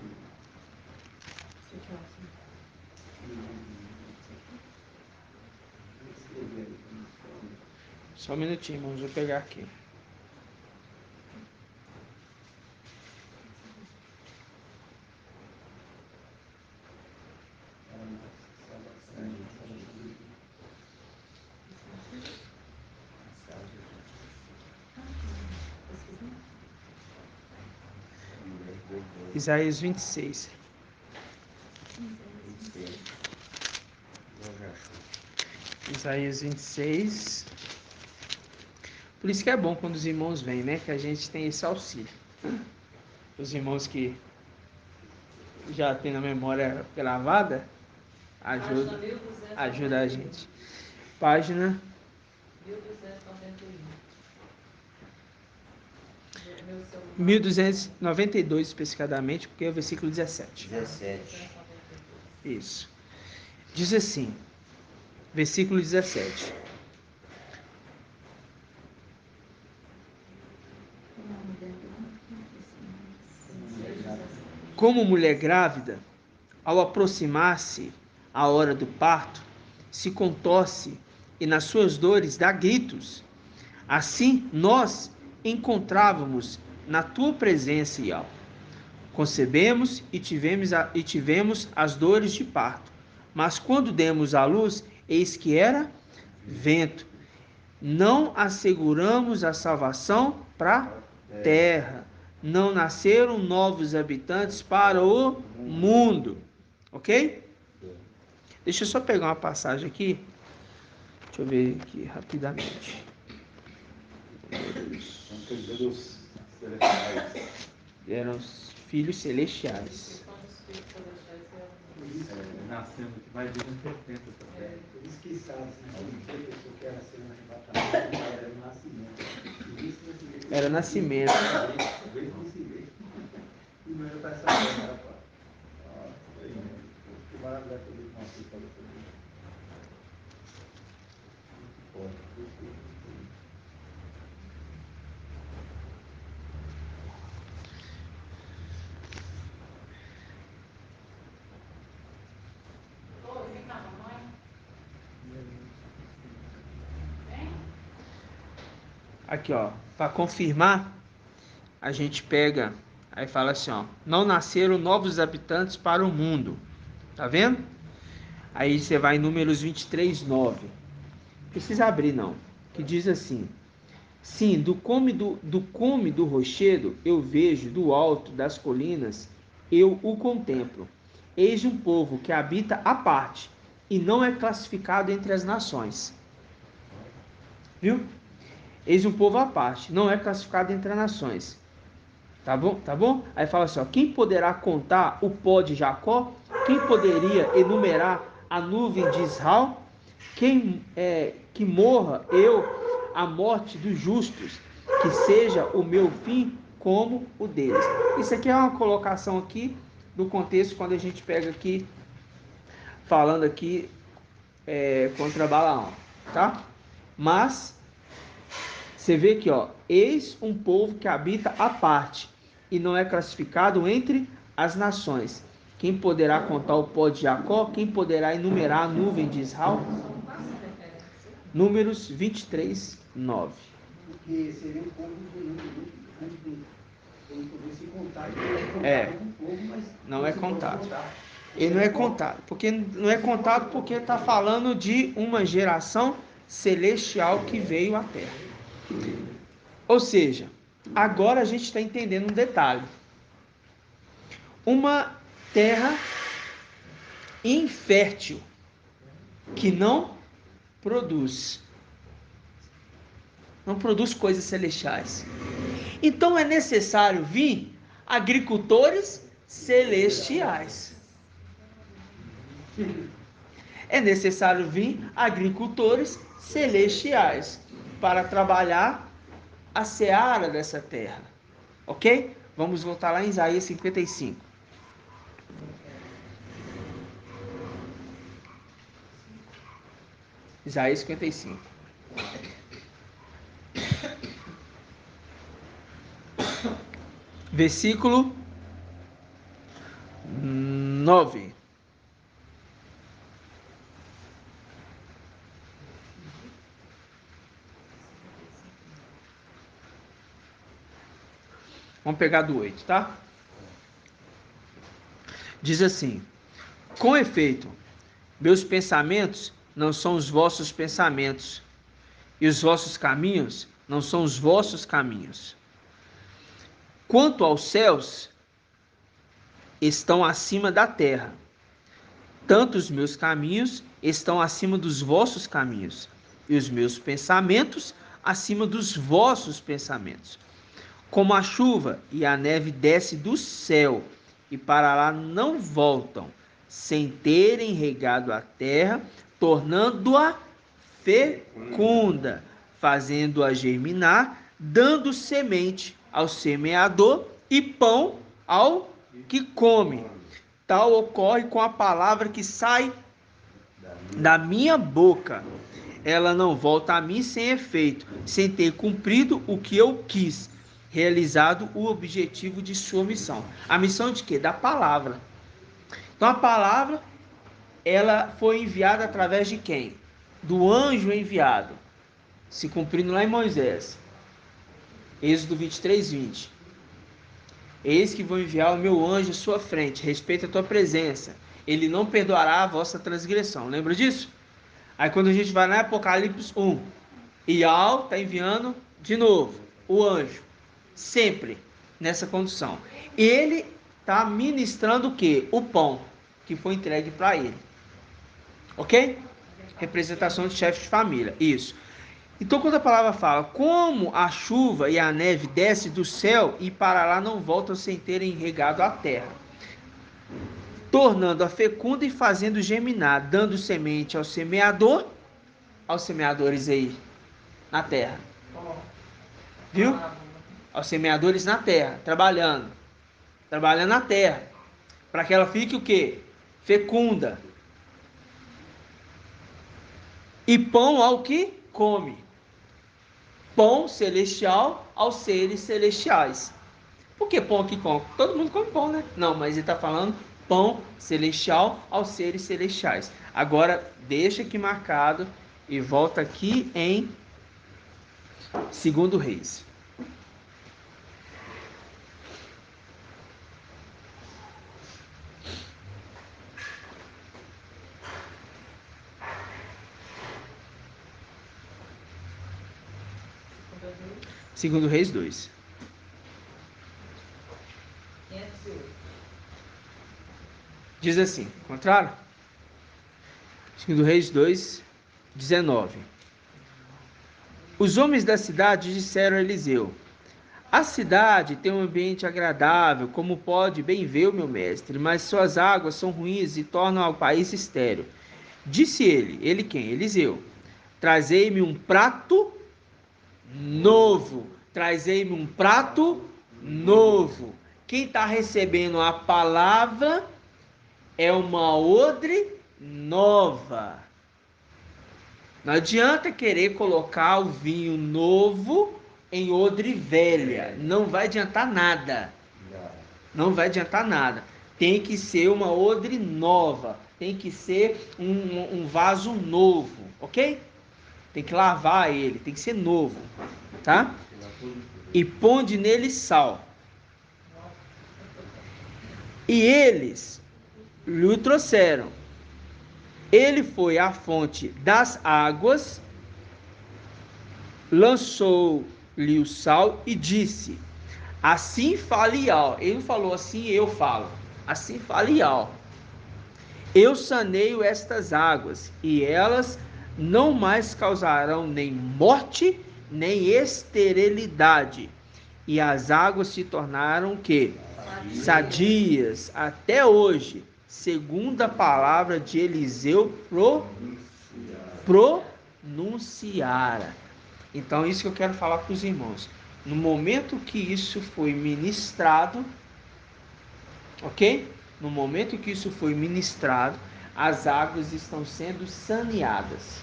Só um minutinho, irmãos, vou pegar aqui. Isaías 26. Isaías 26. Por isso que é bom quando os irmãos vêm, né? Que a gente tem esse auxílio. Os irmãos que já têm a memória gravada, ajuda a gente. Página 1292 especificadamente, porque é o versículo 17. Isso. Diz assim, versículo 17. Como mulher grávida, ao aproximar-se a hora do parto, se contorce e nas suas dores dá gritos. Assim nós encontrávamos na tua presença, Yahweh. Concebemos e tivemos as dores de parto. Mas quando demos à luz, eis que era vento. Não asseguramos a salvação para a terra. Não nasceram novos habitantes para o mundo. Ok? Deixa eu só pegar uma passagem aqui. Deixa eu ver aqui rapidamente. Eram os filhos celestiais. Nascendo que vai vir em 70 também. Por isso que sabe, se a pessoa que era ser um arrebatamento, era o nascimento. Era nascimento. E não era para essa terra, que maravilha que ele conseguiu fazer sobre isso. Aqui, ó, para confirmar, a gente pega, aí fala assim, ó, não nasceram novos habitantes para o mundo. Tá vendo? Aí você vai em Números 23, 9. Não precisa abrir, não. Que diz assim: sim, do cume do rochedo eu vejo, do alto das colinas eu o contemplo. Eis um povo que habita à parte e não é classificado entre as nações. Viu? Eis um povo à parte, não é classificado entre as nações. Tá bom? Tá bom? Aí fala assim, ó, quem poderá contar o pó de Jacó? Quem poderia enumerar a nuvem de Israel? que morra eu a morte dos justos, que seja o meu fim como o deles. Isso aqui é uma colocação aqui do contexto quando a gente pega aqui, falando aqui contra Balaão, tá? Mas você vê aqui, ó, eis um povo que habita à parte e não é classificado entre as nações. Quem poderá contar o pó de Jacó? Quem poderá enumerar a nuvem de Israel? Números 23, 9. Porque seria um povo muito se contar, não é contado. Ele não é contado. Porque não é contado porque está falando de uma geração celestial que veio à Terra. Ou seja, agora a gente está entendendo um detalhe. Uma terra infértil que não produz coisas celestiais. Então é necessário vir agricultores celestiais. É necessário vir agricultores celestiais para trabalhar a seara dessa terra. Ok? Vamos voltar lá em Isaías 55. Isaías 55. Versículo 9. Vamos pegar do 8, tá? Diz assim: com efeito, meus pensamentos não são os vossos pensamentos, e os vossos caminhos não são os vossos caminhos. Quanto aos céus, estão acima da terra, tanto os meus caminhos estão acima dos vossos caminhos, e os meus pensamentos acima dos vossos pensamentos. Como a chuva e a neve desce do céu, e para lá não voltam, sem terem regado a terra, tornando-a fecunda, fazendo-a germinar, dando semente ao semeador e pão ao que come. Tal ocorre com a palavra que sai da minha boca. Ela não volta a mim sem efeito, sem ter cumprido o que eu quis, realizado o objetivo de sua missão. A missão de quê? Da palavra. Então a palavra, ela foi enviada através de quem? Do anjo enviado, se cumprindo lá em Moisés. Êxodo 23, 20. Eis que vou enviar o meu anjo à sua frente, respeita a tua presença. Ele não perdoará a vossa transgressão. Lembra disso? Aí quando a gente vai lá em Apocalipse 1, Ial está enviando de novo o anjo. Sempre nessa condição. Ele está ministrando o quê? O pão que foi entregue para ele. Ok? Representação de chefe de família. Isso. Então quando a palavra fala, como a chuva e a neve desce do céu e para lá não voltam sem terem regado a terra, tornando-a fecunda e fazendo germinar, dando semente ao semeador, aos semeadores aí na terra. Viu? Aos semeadores na terra, trabalhando na terra, para que ela fique o quê? Fecunda. E pão ao que come. Pão celestial aos seres celestiais. Por que pão que come? Todo mundo come pão, né? Não, mas ele está falando pão celestial aos seres celestiais. Agora, deixa aqui marcado e volta aqui em 2 Reis. Segundo Reis 2. Diz assim, contrário? Segundo Reis 2, 19. Os homens da cidade disseram a Eliseu: a cidade tem um ambiente agradável, como pode bem ver o meu mestre, mas suas águas são ruins e tornam o país estéril. Disse ele quem? Eliseu. Trazei-me um prato novo. Trazei-me um prato novo. Quem está recebendo a palavra é uma odre nova. Não adianta querer colocar o vinho novo em odre velha. Não vai adiantar nada. Não vai adiantar nada. Tem que ser uma odre nova. Tem que ser um vaso novo. Ok? Tem que lavar ele. Tem que ser novo. Tá? E ponde nele sal. E eles lhe trouxeram. Ele foi à fonte das águas, lançou-lhe o sal e disse: assim fale Ial. Ele não falou assim, eu falo. Assim fale Ial. Eu saneio estas águas, e elas não mais causarão nem morte, nem esterilidade. E as águas se tornaram o quê? Sadias até hoje, segundo a palavra de Eliseu pronunciara. Então, isso que eu quero falar para os irmãos. No momento que isso foi ministrado, ok? No momento que isso foi ministrado, as águas estão sendo saneadas,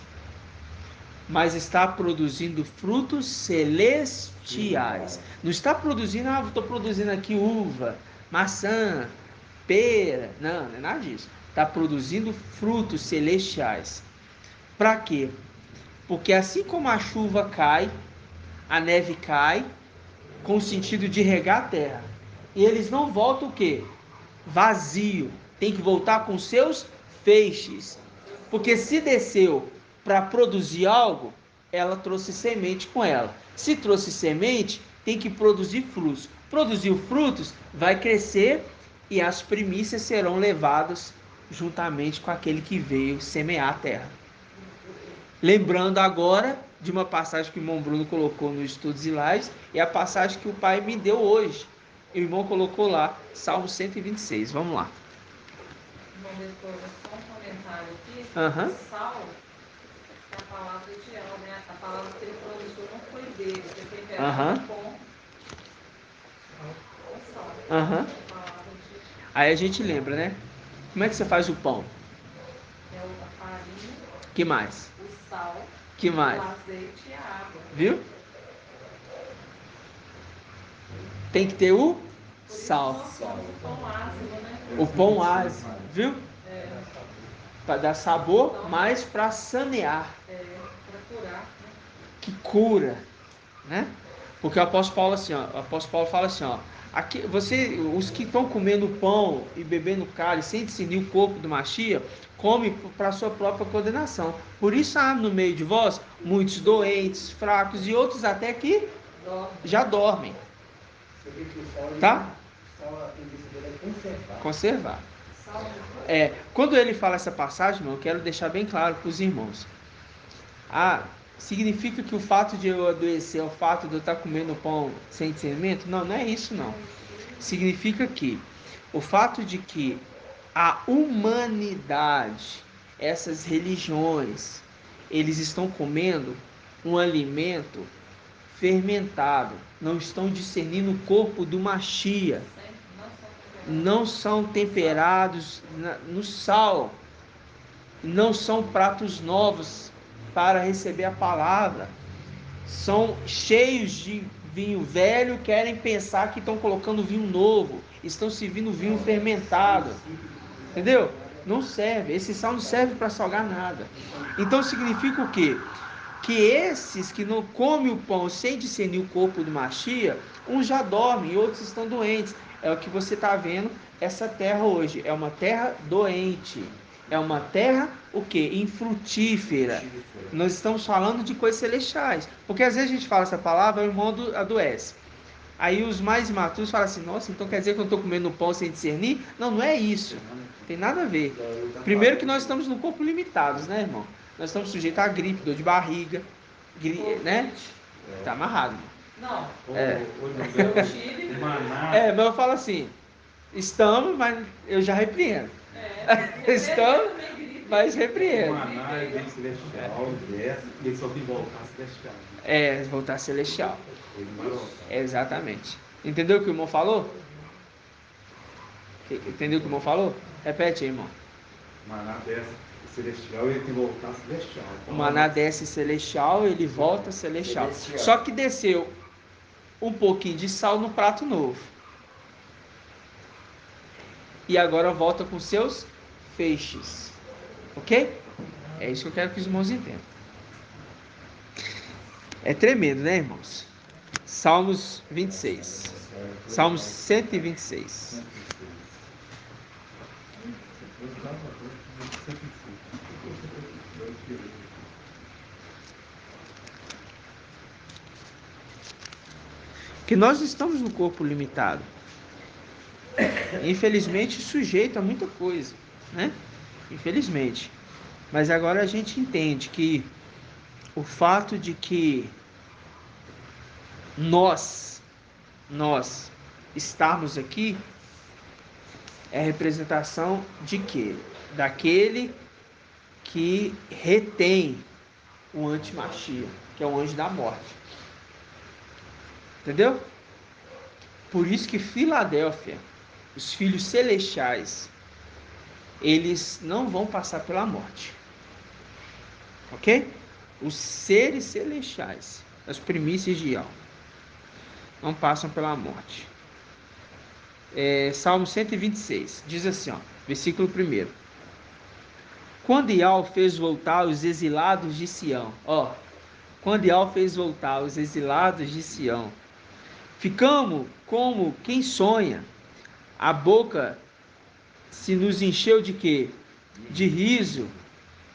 mas está produzindo frutos celestiais. Não está produzindo, estou produzindo aqui uva, maçã, pera. Não é nada disso. Está produzindo frutos celestiais. Para quê? Porque assim como a chuva cai, a neve cai, com o sentido de regar a terra, e eles não voltam o quê? Vazio. Tem que voltar com seus feixes. Porque se desceu para produzir algo, ela trouxe semente com ela. Se trouxe semente, tem que produzir frutos. Produziu frutos, vai crescer e as primícias serão levadas juntamente com aquele que veio semear a terra. Lembrando agora de uma passagem que o irmão Bruno colocou no Estudos e Lives, e a passagem que o pai me deu hoje. O irmão colocou lá, Salmo 126. Vamos lá. Só um comentário aqui. Uhum. Sal é a palavra ideal, né? A palavra que ele produziu não foi dele, foi temperado com sal. Uhum. Aí a gente lembra, né? Como é que você faz o pão? É a farinha. Que mais? O sal. Que mais? O azeite e a água. Viu? Tem que ter o sal. O pão ácido, né? O pão ácido, viu? É. Para dar sabor, mas para sanear. Para curar. Né? Que cura, né? Porque o apóstolo Paulo assim, ó, o apóstolo Paulo fala assim, ó, aqui, os que estão comendo pão e bebendo cálice sem discernir o corpo do Machia, come para sua própria condenação. Por isso há no meio de vós muitos doentes, fracos e outros até que já dormem. Tá? Conservar. Quando ele fala essa passagem, eu quero deixar bem claro para os irmãos. Significa que o fato de eu adoecer é o fato de eu estar comendo pão sem discernimento? Não, não é isso não. Significa que o fato de que a humanidade, essas religiões, eles estão comendo um alimento fermentado, não estão discernindo o corpo do Machia, não são temperados no sal, não são pratos novos para receber a palavra, são cheios de vinho velho, querem pensar que estão colocando vinho novo, estão servindo vinho fermentado, entendeu? Não serve, esse sal não serve para salgar nada. Então significa o quê? Que esses que não comem o pão sem discernir o corpo do Machia, uns já dormem e outros estão doentes. É o que você está vendo, essa terra hoje é uma terra doente. É uma terra, o quê? Infrutífera. Nós estamos falando de coisas celestiais. Porque às vezes a gente fala essa palavra, o irmão adoece. Aí os mais imaturos falam assim, nossa, então quer dizer que eu estou comendo pão sem discernir? Não, não é isso. Tem nada a ver. Primeiro que nós estamos no corpo limitados, né, irmão? Nós estamos sujeitos a gripe, dor de barriga, né? Tá amarrado. Não. Mas eu falo assim, estamos, mas eu já repreendo. Estamos, mas repreende. O maná é bem celestial, desce, e ele só tem que voltar celestial. Voltar celestial. Exatamente. Entendeu o que o irmão falou? Entendeu o que o irmão falou? Repete aí, irmão. O maná desce celestial e ele tem que voltar celestial. Então, o maná desce celestial, ele volta celestial. Só que desceu um pouquinho de sal no prato novo. E agora volta com seus feixes. Ok? É isso que eu quero que os irmãos entendam. É tremendo, né, irmãos? Salmos 26. Salmos 126. Que nós estamos no corpo limitado. Infelizmente, sujeito a muita coisa, né? Infelizmente. Mas agora a gente entende que o fato de que nós estarmos aqui é representação de quê? Daquele que retém o antimachia, que é o anjo da morte. Entendeu? Por isso que Filadélfia, os filhos celestiais, eles não vão passar pela morte. Ok? Os seres celestiais, as primícias de alma, não passam pela morte. Salmo 126, diz assim, versículo 1. Quando Ial fez voltar os exilados de Sião, quando Ial fez voltar os exilados de Sião, ficamos como quem sonha, a boca se nos encheu de quê? De riso,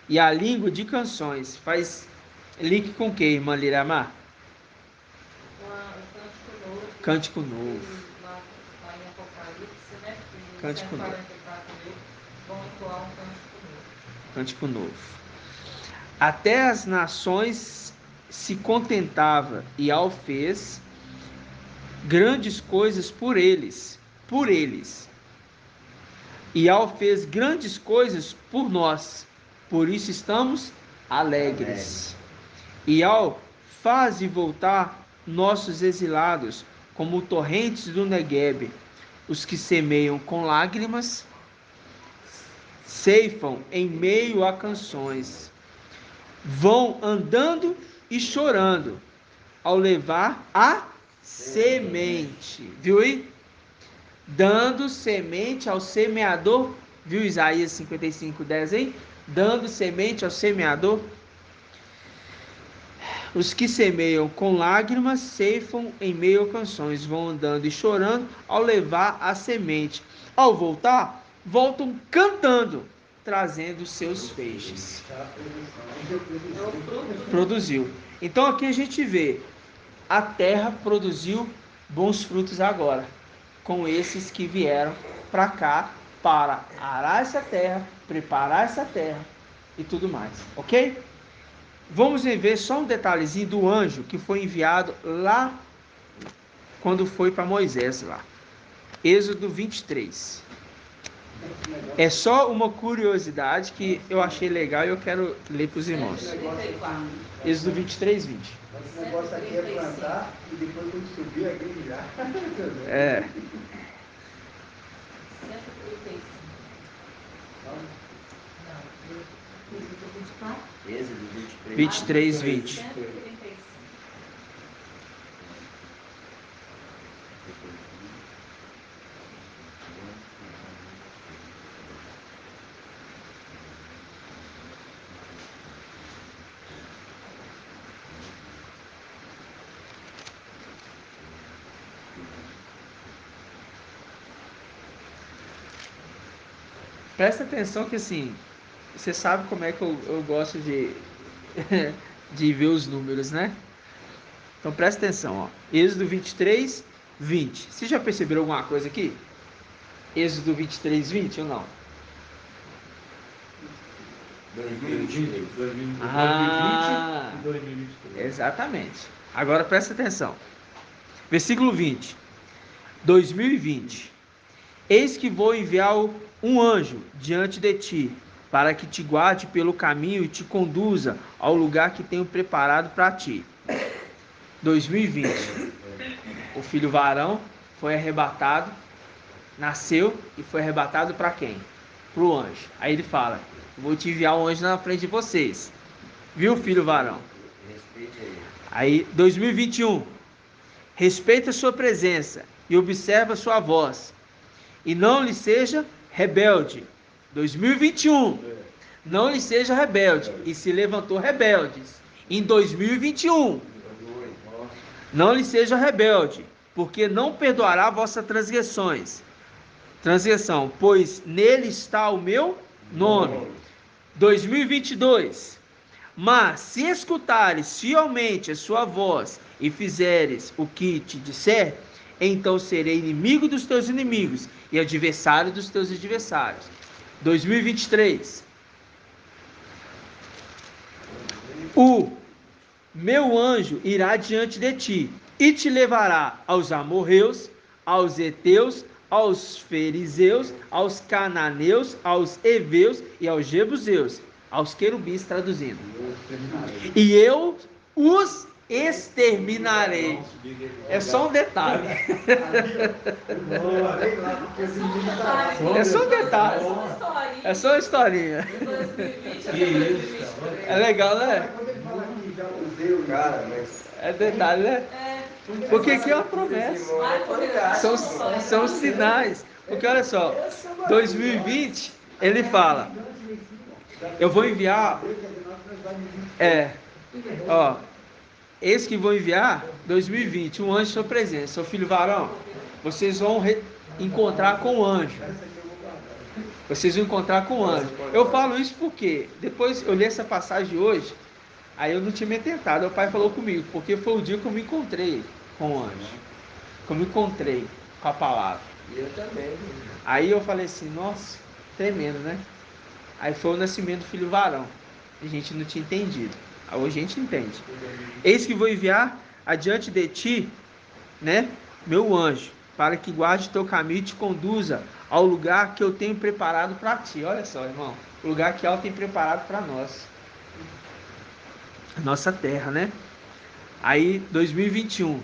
e a língua de canções. Faz link com o que, irmã Liramar? Cântico novo. Lá em Apocalipse, né? Cântico novo. Vão entoar um cântico novo. Até as nações se contentava e Ial fez grandes coisas por eles. Ial fez grandes coisas por nós, por isso estamos alegres. Ial faz voltar nossos exilados como torrentes do Neguebe. Os que semeiam com lágrimas ceifam em meio a canções. Vão andando e chorando ao levar a semente. Viu aí? Dando semente ao semeador. Viu Isaías 55:10 aí? Dando semente ao semeador. Os que semeiam com lágrimas ceifam em meio a canções. Vão andando e chorando ao levar a semente. Ao voltar, voltam cantando, trazendo seus feixes. Produziu. Então aqui a gente vê, a terra produziu bons frutos agora, com esses que vieram para cá para arar essa terra, preparar essa terra e tudo mais, ok? Vamos ver só um detalhezinho do anjo que foi enviado lá, quando foi para Moisés lá. Êxodo 23. É só uma curiosidade que eu achei legal e eu quero ler para os irmãos. Êxodo 23, 20. Esse negócio aqui é plantar e depois quando subir aqui já. É. 23, 20. Presta atenção que assim, você sabe como é que eu gosto de ver os números, né? Então presta atenção, Êxodo 23, 20. Você já perceberam alguma coisa aqui? Êxodo 23, 20 ou não? 2020 e 2023. Exatamente. Agora presta atenção. Versículo 20. 2020. Eis que vou enviar um anjo diante de ti, para que te guarde pelo caminho e te conduza ao lugar que tenho preparado para ti. 2020. O filho varão foi arrebatado, nasceu e foi arrebatado para quem? Para o anjo. Aí ele fala: vou te enviar um anjo na frente de vocês. Viu, filho varão? Aí, 2021. Respeita a sua presença e observa a sua voz, e não lhe seja rebelde. 2021. Não lhe seja rebelde. E se levantou rebeldes. Em 2021. Não lhe seja rebelde, porque não perdoará vossas transgressões. Transgressão, pois nele está o meu nome. 2022. Mas se escutares fielmente a sua voz e fizeres o que te disser, então serei inimigo dos teus inimigos e adversário dos teus adversários. 2023. O meu anjo irá diante de ti e te levará aos amorreus, aos heteus, aos fariseus, aos cananeus, aos heveus e aos jebuseus, aos querubins, traduzindo. E eu os exterminarei. É só um detalhe. É só um detalhe. É só uma historinha. É legal, né? É detalhe, né? Porque aqui é uma promessa. São sinais. Porque olha só, 2020, ele fala: eu vou enviar. Eis que vou enviar 2020 um anjo de sua presença. Seu filho varão, vocês vão encontrar com o anjo. Vocês vão encontrar com o anjo. Eu falo isso porque depois eu li essa passagem hoje, aí eu não tinha me atentado. O pai falou comigo, porque foi o dia que eu me encontrei com o anjo. Que eu me encontrei com a palavra. Eu também. Aí eu falei assim: nossa, tremendo, né? Aí foi o nascimento do filho varão. A gente não tinha entendido. Hoje a gente entende. Eis que vou enviar adiante de ti, né, meu anjo, para que guarde teu caminho e te conduza ao lugar que eu tenho preparado para ti. Olha só, irmão, o lugar que ela tem preparado para nós. Nossa terra, né? Aí, 2021.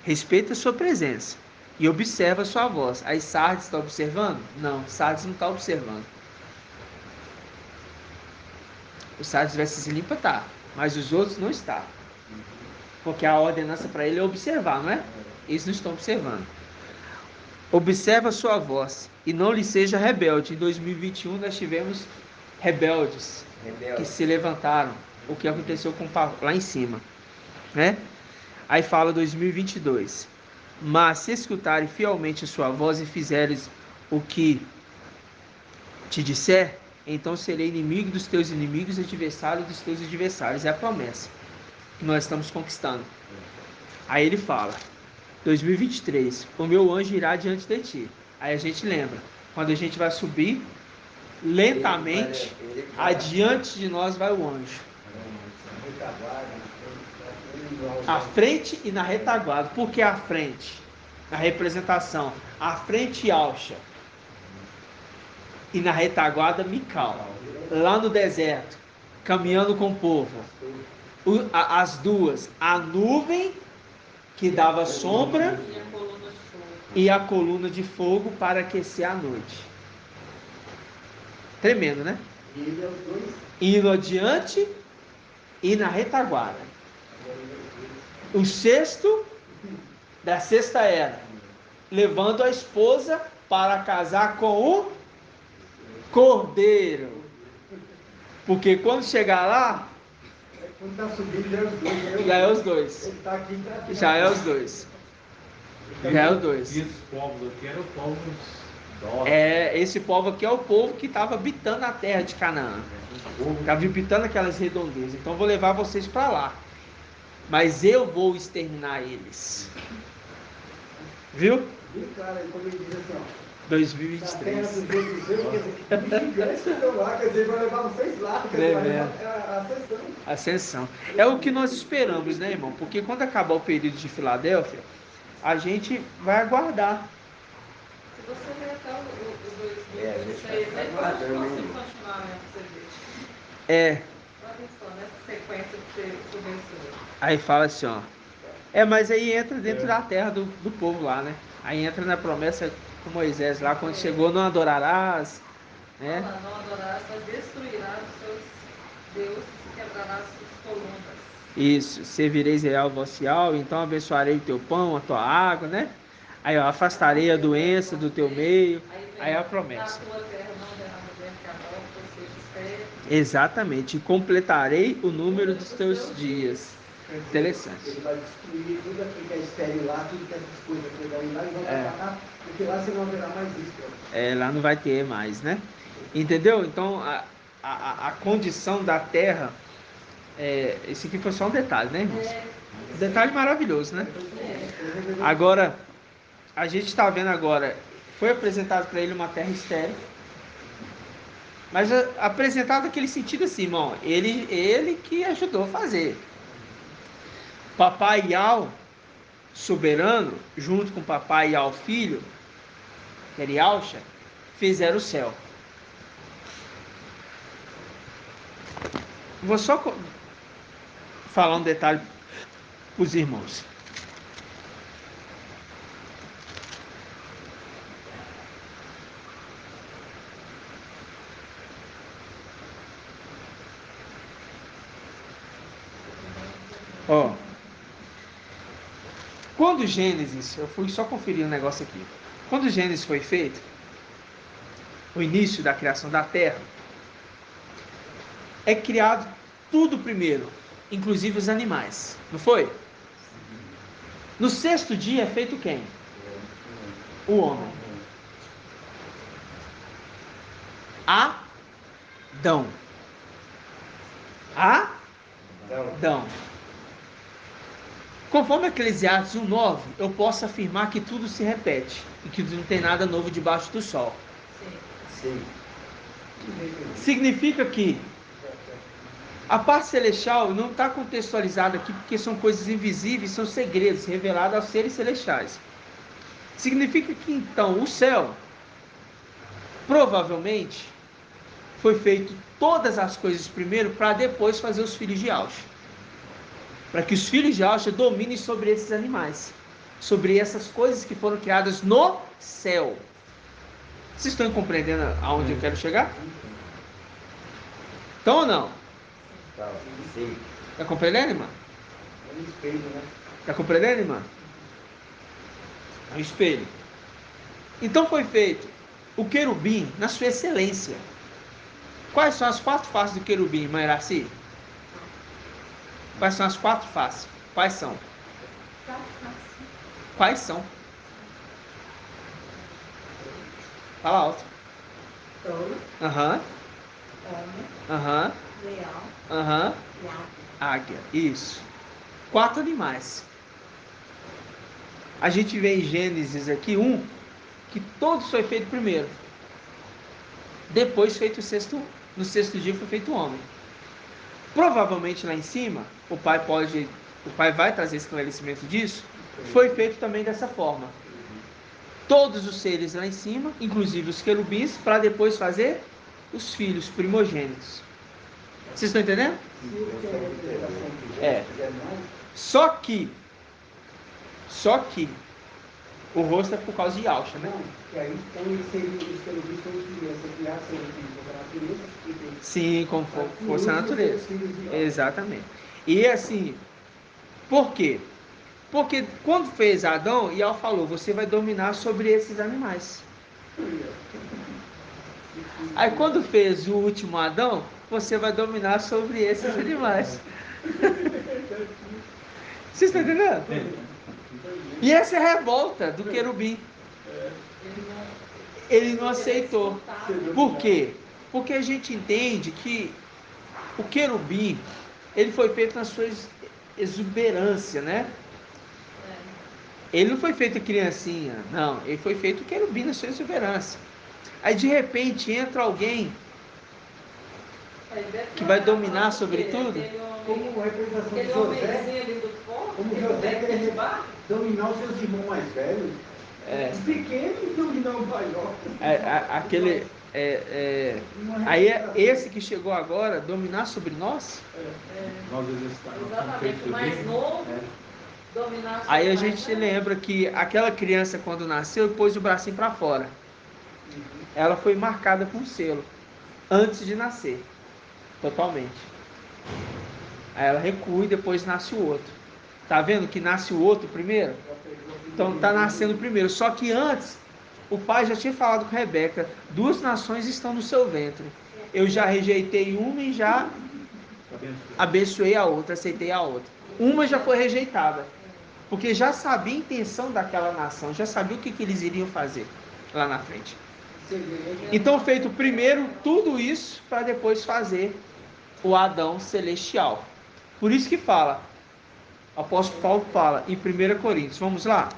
Respeita a sua presença e observa a sua voz. Aí Sardes está observando? Não, Sardes não está observando. O Sardes vai se limpa, tá, mas os outros não estão. Porque a ordenança para ele é observar, não é? Eles não estão observando. Observa a sua voz e não lhe seja rebelde. Em 2021 nós tivemos rebeldes que se levantaram. O que aconteceu com Paulo lá em cima, né? Aí fala 2022. Mas se escutarem fielmente a sua voz e fizeres o que te disser, então serei inimigo dos teus inimigos e adversário dos teus adversários. É a promessa que nós estamos conquistando. Aí ele fala, 2023, o meu anjo irá diante de ti. Aí a gente lembra, quando a gente vai subir, lentamente, adiante de nós vai o anjo. À frente e na retaguarda. Por que à frente? Na representação. À frente, Alcha. E na retaguarda, Mical. Lá no deserto, caminhando com o povo. As duas. A nuvem que dava sombra e a coluna de fogo para aquecer a noite. Tremendo, né? Indo adiante e na retaguarda. O sexto da sexta era, levando a esposa para casar com o cordeiro. Porque quando chegar lá, quando está subindo, já é os dois. Já é os dois. Já é os dois. E esses povos aqui eram povos dóceis. Esse povo aqui é o povo que estava habitando a terra de Canaã. Estava habitando aquelas redondezas. Então eu vou levar vocês para lá. Mas eu vou exterminar eles. Viu? E cara, quando ele diz assim, ó, 2023. Vai levar vocês lá, a ascensão. É o que nós esperamos, né, irmão? Porque quando acabar o período de Filadélfia, a gente vai aguardar. Você vê até o 2016, aí depois a gente consegue continuar mesmo, você vê. Atenção, nessa sequência que você mencionou. Aí fala assim, ó. Mas aí entra dentro da terra do povo lá, né? Aí entra na promessa com Moisés lá, quando chegou, não adorarás, né? Não adorarás, mas destruirás os seus deuses e quebrarás suas colunas. Isso, servireis real vossial, então abençoarei o teu pão, a tua água, né? Aí ó, afastarei a doença do teu meio. Aí a promessa. Na tua terra não haverá mulher que a morte, ou seja, estéril. Exatamente, e completarei o número dos teus dias. Interessante. Ele vai destruir tudo aquilo que é estéril lá, tudo que essas coisas que daí lá e vai para cá, porque lá você não haverá mais isso. Lá não vai ter mais, né? Entendeu? Então a condição da terra, esse aqui foi só um detalhe, né, irmãos? Um detalhe maravilhoso, né? Agora, a gente está vendo agora, foi apresentado para ele uma terra estéril, mas apresentado naquele sentido assim, irmão, ele que ajudou a fazer. Papai Yau, soberano, junto com papai Yau filho, que era Yausha, fizeram o céu. Vou só falar um detalhe para os irmãos. Quando Gênesis, eu fui só conferir um negócio aqui. Quando Gênesis foi feito, o início da criação da terra, é criado tudo primeiro, inclusive os animais, não foi? No sexto dia é feito quem? O homem. Adão. Conforme Eclesiastes 1:9, eu posso afirmar que tudo se repete e que não tem nada novo debaixo do sol. Sim. Significa que a parte celestial não está contextualizada aqui porque são coisas invisíveis, são segredos revelados aos seres celestiais. Significa que então o céu provavelmente foi feito todas as coisas primeiro para depois fazer os filhos de Yausha. Para que os filhos de Yausha dominem sobre esses animais, sobre essas coisas que foram criadas no céu. Vocês estão compreendendo aonde eu quero chegar? Então ou não? Sim. Está compreendendo, irmã? É um espelho, né? Está compreendendo, irmã? É um espelho. Então foi feito o querubim na sua excelência. Quais são as 4 faces do querubim, irmã Iraci? Quais são as 4 faces? Quais são? Quais são? Fala alto. Touro, Aham. homem, Aham. leão Aham. e águia. Águia. Isso. 4 animais. A gente vê em Gênesis aqui que todos foi feito primeiro. Depois feito no sexto dia foi feito o homem. Provavelmente lá em cima, o pai vai trazer esclarecimento disso, foi feito também dessa forma. Todos os seres lá em cima, inclusive os querubins, para depois fazer os filhos primogênitos. Vocês estão entendendo? Só que o rosto é por causa de Yausha, né? E aí, então, os querubins foram criados pela natureza. Sim, como força da natureza. Exatamente. E assim, por quê? Porque quando fez Adão, Yau falou, você vai dominar sobre esses animais. Aí quando fez o último Adão, você vai dominar sobre esses animais. Vocês estão entendendo? E essa é a revolta do querubim. Ele não aceitou. Por quê? Porque a gente entende que o querubim, ele foi feito na sua exuberância, né? Ele não foi feito criancinha, não. Ele foi feito querubim na sua exuberância. Aí de repente entra alguém que vai dominar sobre tudo. Como a representação de José, como José queria dominar os seus irmãos mais velhos, Pequeno e dominar o maior. Aquele... aí esse que chegou agora, dominar sobre nós? Exatamente, o mais novo, dominar sobre aí a gente lembra que aquela criança quando nasceu, pôs o bracinho para fora. Ela foi marcada com selo, antes de nascer, totalmente. Aí ela recua e depois nasce o outro. Tá vendo que nasce o outro primeiro? Então tá nascendo primeiro, só que antes... O pai já tinha falado com Rebeca, 2 nações estão no seu ventre. Eu já rejeitei uma e já abençoei a outra, aceitei a outra. Uma já foi rejeitada, porque já sabia a intenção daquela nação, já sabia o que eles iriam fazer lá na frente. Então, feito primeiro tudo isso, para depois fazer o Adão celestial. Por isso que fala, o apóstolo Paulo fala em 1 Coríntios, vamos lá?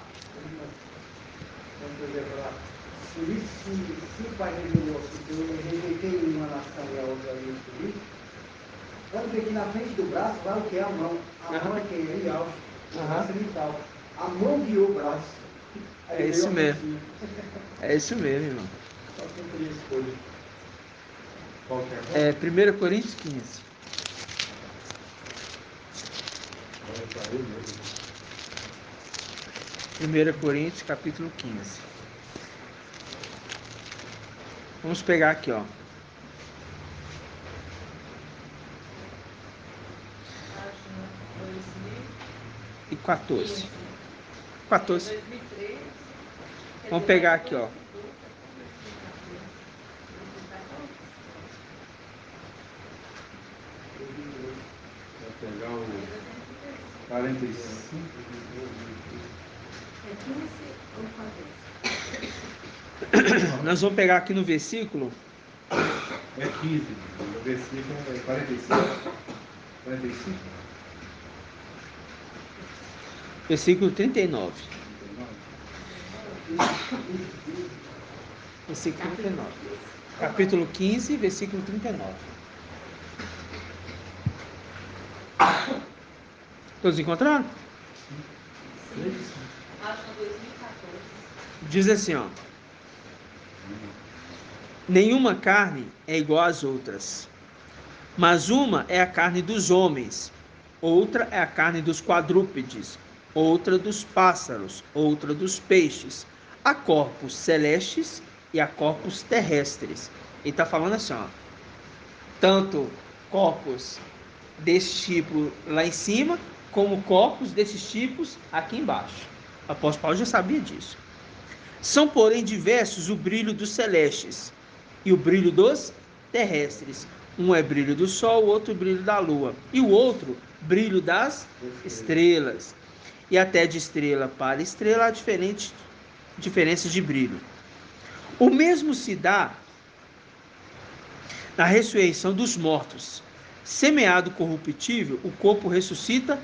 Por isso, se o pai revelou que eu rejeitei uma nação e a outra ali escolhi, vamos ver que na frente do braço vai o que? A mão. A mão é quem? É Elial, ocidental. A mão guiou o braço. É isso mesmo. É isso mesmo, irmão. Só que eu queria escolher. Qual que é? 1 Coríntios 15. Primeira Coríntios, capítulo 15. Vamos pegar aqui, ó. E 14. Vamos pegar aqui, ó. Vou pegar o 45. Nós vamos pegar aqui no versículo. É 15. O versículo é 45. 45. Versículo 39. Versículo 39. Capítulo 15, versículo 39. Todos encontraram? Acho que 2014. Diz assim, ó. Nenhuma carne é igual às outras, mas uma é a carne dos homens, outra é a carne dos quadrúpedes, outra dos pássaros, outra dos peixes. Há corpos celestes e há corpos terrestres. Ele está falando assim, ó, tanto corpos desse tipo lá em cima, como corpos desses tipos aqui embaixo. O apóstolo Paulo já sabia disso. São, porém, diversos o brilho dos celestes e o brilho dos terrestres. Um é brilho do sol, o outro brilho da lua, e o outro brilho das estrelas. E até de estrela para estrela há diferenças de brilho. O mesmo se dá na ressurreição dos mortos. Semeado corruptível, o corpo ressuscita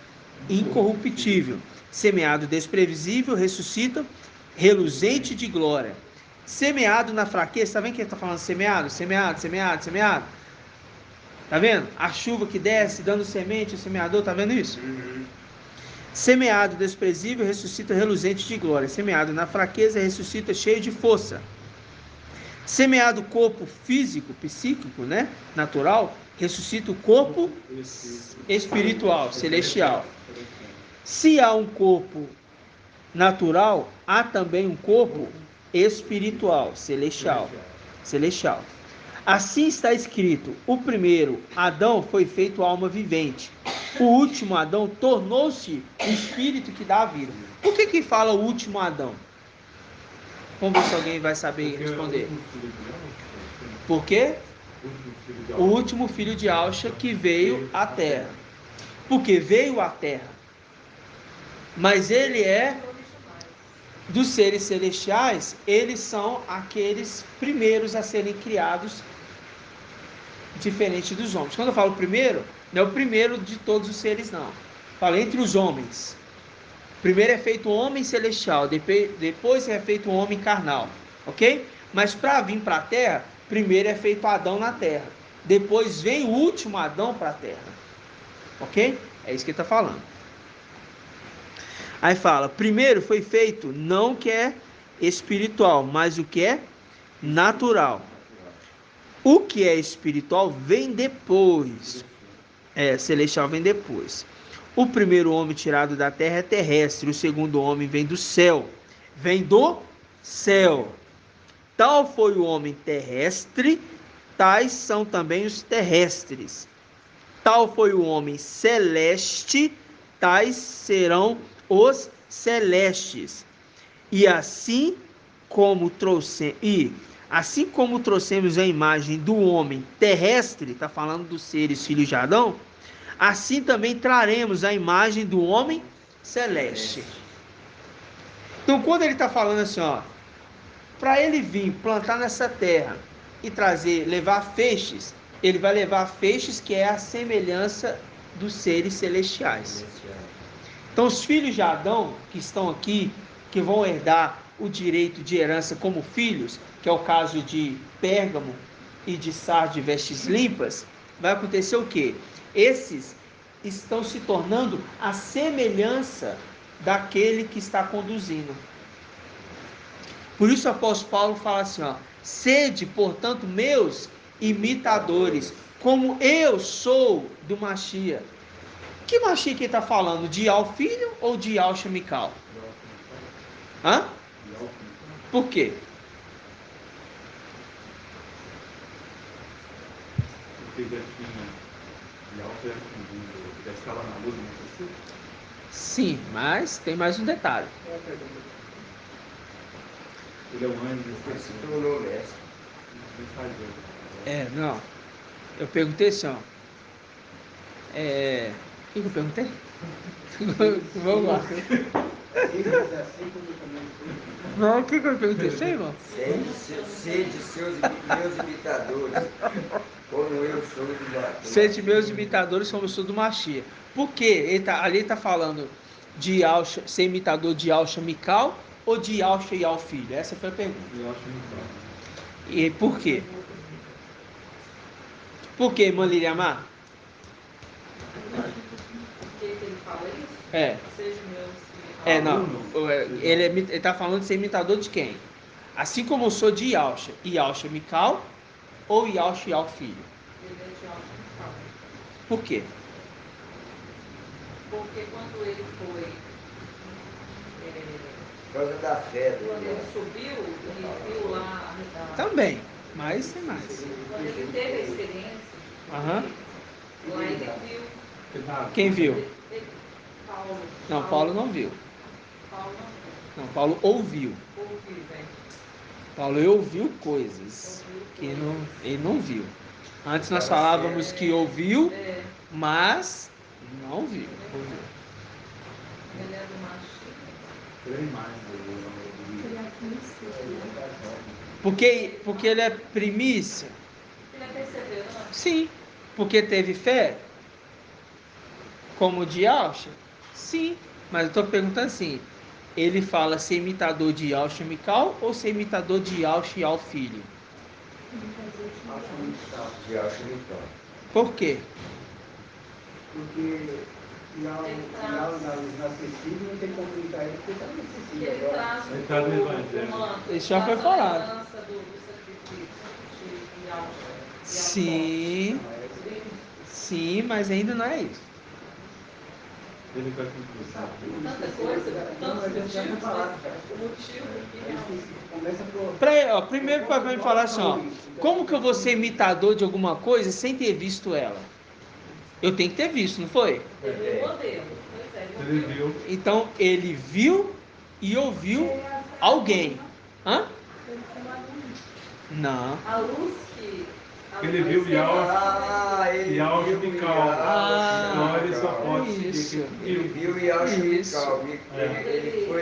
incorruptível. Semeado desprevisível, ressuscita reluzente de glória. Semeado na fraqueza, está vendo que ele está falando semeado? Semeado. Está vendo? A chuva que desce, dando semente, o semeador, está vendo isso? Semeado desprezível, ressuscita reluzente de glória. Semeado na fraqueza, ressuscita cheio de força. Semeado o corpo físico, psíquico, né? Natural, ressuscita o corpo espiritual, celestial. Se há um corpo natural, há também um corpo espiritual, celestial. Assim está escrito: o primeiro Adão foi feito alma vivente, o último Adão tornou-se o espírito que dá a vida. Por que fala o último Adão? Vamos ver se alguém vai saber responder. Por quê? O último filho de Alxa que veio à terra. Porque veio à terra. Mas ele é dos seres celestiais, eles são aqueles primeiros a serem criados, diferente dos homens. Quando eu falo primeiro, não é o primeiro de todos os seres, não. Falo entre os homens. Primeiro é feito o homem celestial, depois é feito o homem carnal, ok? Mas para vir para a terra, primeiro é feito Adão na terra, depois vem o último Adão para a terra, ok? É isso que ele está falando. Aí fala, primeiro foi feito, não que é espiritual, mas o que é natural. O que é espiritual vem depois. Celestial vem depois. O primeiro homem tirado da terra é terrestre, o segundo homem vem do céu. Vem do céu. Tal foi o homem terrestre, tais são também os terrestres. Tal foi o homem celeste, tais serão os celestes. E assim como trouxemos a imagem do homem terrestre, está falando dos seres filhos de Adão, assim também traremos a imagem do homem celeste. Então, quando ele está falando assim, para ele vir plantar nessa terra e levar feixes, ele vai levar feixes que é a semelhança dos seres celestiais. Então, os filhos de Adão que estão aqui, que vão herdar o direito de herança como filhos, que é o caso de Pérgamo e de Sardes de vestes limpas, vai acontecer o quê? Esses estão se tornando a semelhança daquele que está conduzindo. Por isso o apóstolo Paulo fala assim, sede, portanto, meus imitadores, como eu sou do Machia. Que Machia que está falando? De Ial filho ou de Ial Shemical? Por quê? Porque já estava na luz, não é? Sim, mas tem mais um detalhe. Ele é um anjo, se tornou mestre. Não. Eu perguntei assim, o que eu perguntei? Vamos lá. Não, o que eu perguntei? Sei, irmão? Sede meus imitadores, como eu sou do Machia. Sede meus imitadores, como eu sou do Machia. Por quê? Ali está falando de ser imitador de Ial Shemical ou de Ial Sheial filho? Essa foi a pergunta. E por quê? Por quê, irmã Liriamar? Por que ele fala isso? Seja meus não. Ele está falando de ser imitador de quem? Assim como eu sou de Ial Shemical ou Ial Sheial filho? Ele é de Ial Shemical. Por quê? Porque quando ele foi... Por causa da fé dele. Quando ele subiu e viu lá... Também, mas tem mais. Quando ele teve a experiência, lá ele viu... Quem viu? Paulo. Não, Paulo não viu. Paulo não viu. Não, Paulo ouviu. Ouviu, velho. Paulo ouviu coisas que ele não viu. Antes nós falávamos que ouviu, mas não viu. Ouviu. Ele é do Machia. Porque ele é primícia? Ele é perseverante? Sim. Porque teve fé? Como o de Ialcha? Sim. Mas eu estou perguntando assim, ele fala ser imitador de Ial Shemical ou ser imitador de Ial Sheial filho? De Ial Shemical. Por quê? Porque Ial inacessível não tem como imitar ele, porque está inacessível Ele agora. traz o manto. Isso já foi falado. Sim. Sim, mas ainda não é isso. Ele vai conclusão. Tanta coisa, tantos motivos, Primeiro para mim falar assim, como que eu vou ser imitador de alguma coisa sem ter visto ela? Eu tenho que ter visto, não foi? Ele viu. Então ele viu e ouviu alguém. Não. A luz que... Ele viu Ial Shemical. Então ele só pode isso. Ele viu Ial Shemical.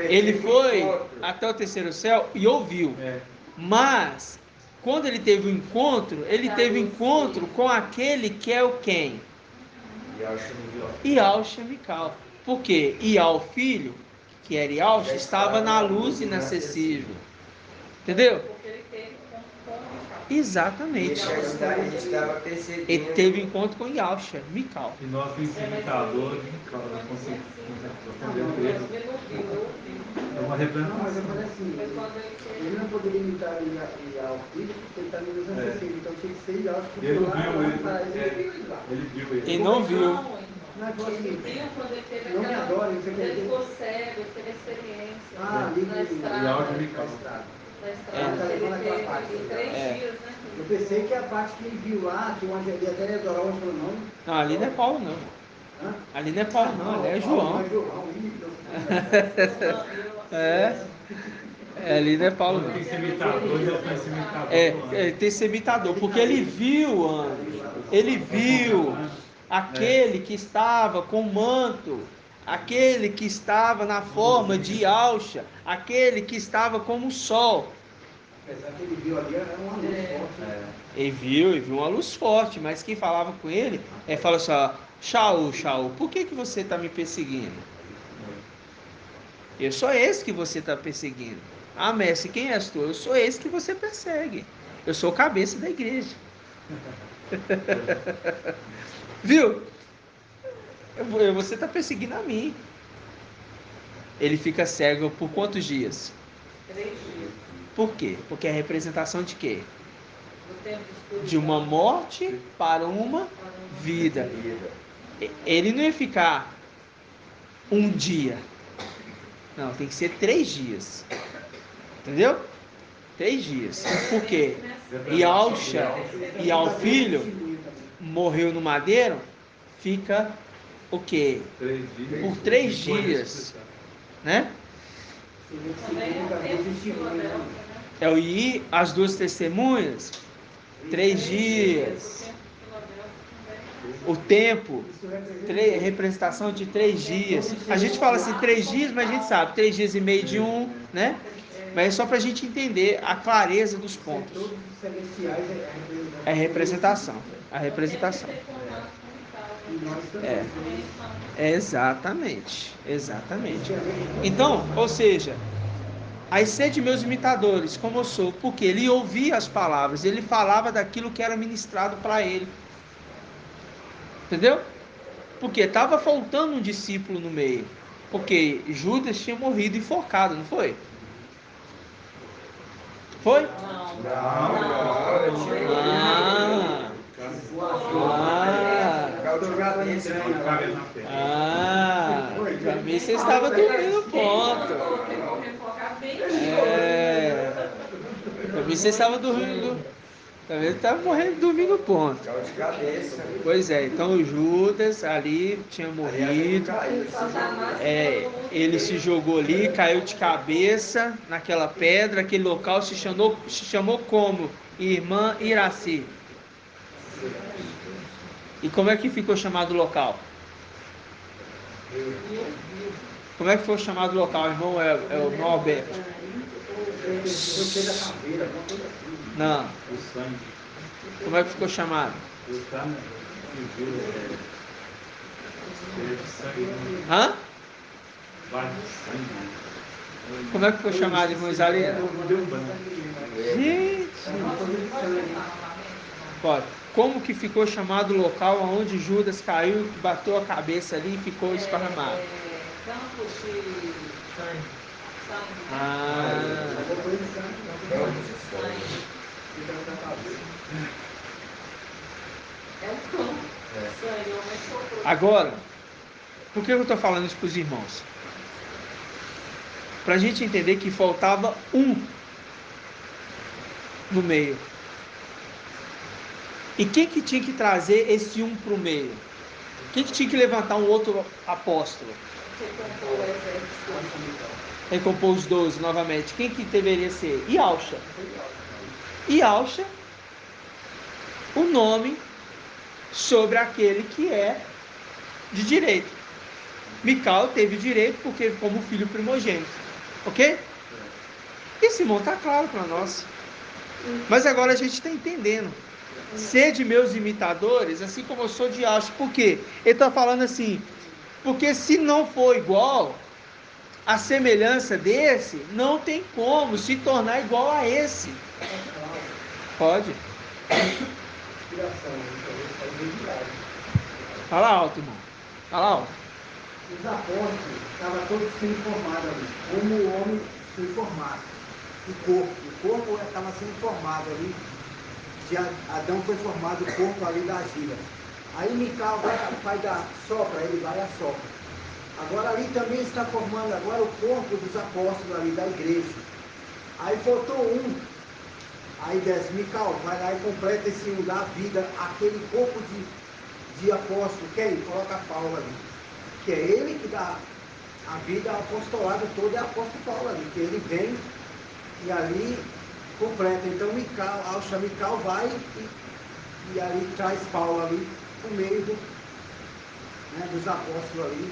Ele foi até o terceiro céu e ouviu. Mas quando ele teve o encontro, com aquele que é o quem? Ial Shemical. Por quê? Ial filho, que era Ial, estava na luz inacessível. Entendeu? Exatamente. Ele teve encontro com Ial Shemical. E nós somos imitadores de Mical. Nós conseguimos responder ele. uma representação. Não, mas eu falei assim, ele não poderia imitar ao filho, porque ele está nos antecedentes, então tinha que ser ideal. Ele viu ele. Ele não viu. Não, ele viu quando ele teve não me adora, ele ficou cego, ele teve experiência na estrada. Ele teve 3 dias, né? Eu pensei que a parte que ele viu lá, que ele até ia adorar, mas falou não. Não, ali não é Paulo, não. Hã? Ali não é Paulo, não, ali é João. Ali não é Paulo, não. Tem que ser imitador, ele tem que ser imitador. Ele tem que ser imitador, porque ele viu, anjo. Ele viu aquele que estava com manto, aquele que estava na forma de alça, aquele que estava como o sol. Apesar que ele viu ali, era uma luz forte. Ele viu uma luz forte, mas quem falava com ele, falou assim, ó, Shaul, por que você está me perseguindo? Eu sou esse que você está perseguindo. Ah, mestre, quem és tu? Eu sou esse que você persegue. Eu sou o cabeça da igreja. Viu? Você está perseguindo a mim. Ele fica cego por quantos dias? 3 dias. Por quê? Porque é a representação de quê? De uma morte para uma vida. Ele não ia ficar um dia. Não, tem que ser 3 dias. Entendeu? 3 dias. Por quê? E ao filho morreu no madeiro, fica o quê? Por 3 dias. Né? E as 2 testemunhas, 3 dias. O tempo, representação de 3 dias. A gente fala assim 3 dias, mas a gente sabe 3 dias e meio de um, né? Mas é só para a gente entender a clareza dos pontos. É representação. A representação. Exatamente. Então, ou seja, aí sede meus imitadores, como eu sou, porque ele ouvia as palavras, ele falava daquilo que era ministrado para ele. Entendeu? Porque estava faltando um discípulo no meio. Porque Judas tinha morrido enforcado, não foi? Foi? Para mim você estava dormindo ponto. Para mim você estava dormindo. Ele estava morrendo dormindo ponto. Pois é, então o Judas ali tinha morrido. Ele se jogou ali, caiu de cabeça naquela pedra. Aquele local se chamou como? Irmã Iraci. E como é que ficou chamado o local? Como é que foi chamado o local, irmão? É o irmão Alberto. Não. O sangue. Como é que ficou chamado? O sangue. Hã? Como é que ficou chamado, irmão Isalina? Gente! Pode. Como que ficou chamado o local onde Judas caiu, bateu a cabeça ali e ficou esparramado? Campo de sangue. Agora, por que eu estou falando isso para os irmãos? Para a gente entender que faltava um no meio. E quem que tinha que trazer esse um para o meio? Quem que tinha que levantar um outro apóstolo? Recompor os 12 novamente. Quem que deveria ser? Ialcha. Ialcha, o nome sobre aquele que é de direito. Mical teve direito porque como filho primogênito. Ok? Esse irmão está claro para nós. Mas agora a gente está entendendo. Sede meus imitadores, assim como eu sou de Ialcha. Por quê? Ele está falando assim, porque se não for igual, a semelhança desse, não tem como se tornar igual a esse. Pode? Fala alto, irmão. Fala alto. os apóstolos estavam todos sendo formados ali, como o homem foi formado, o corpo estava sendo formado ali, de Adão foi formado o corpo ali da argila. Aí Mical vai dar sopra, ele vai a sopra. Agora ali também está formando agora o corpo dos apóstolos ali da igreja. Aí faltou um. Aí desce, Mical, vai lá e completa esse um, dá vida àquele corpo de apóstolo. Quem? Coloca Paulo ali. Que é ele que dá a vida ao apostolado todo, é apóstolo Paulo ali. Que ele vem e ali completa. Então Mical vai e ali traz Paulo ali no meio dos apóstolos ali,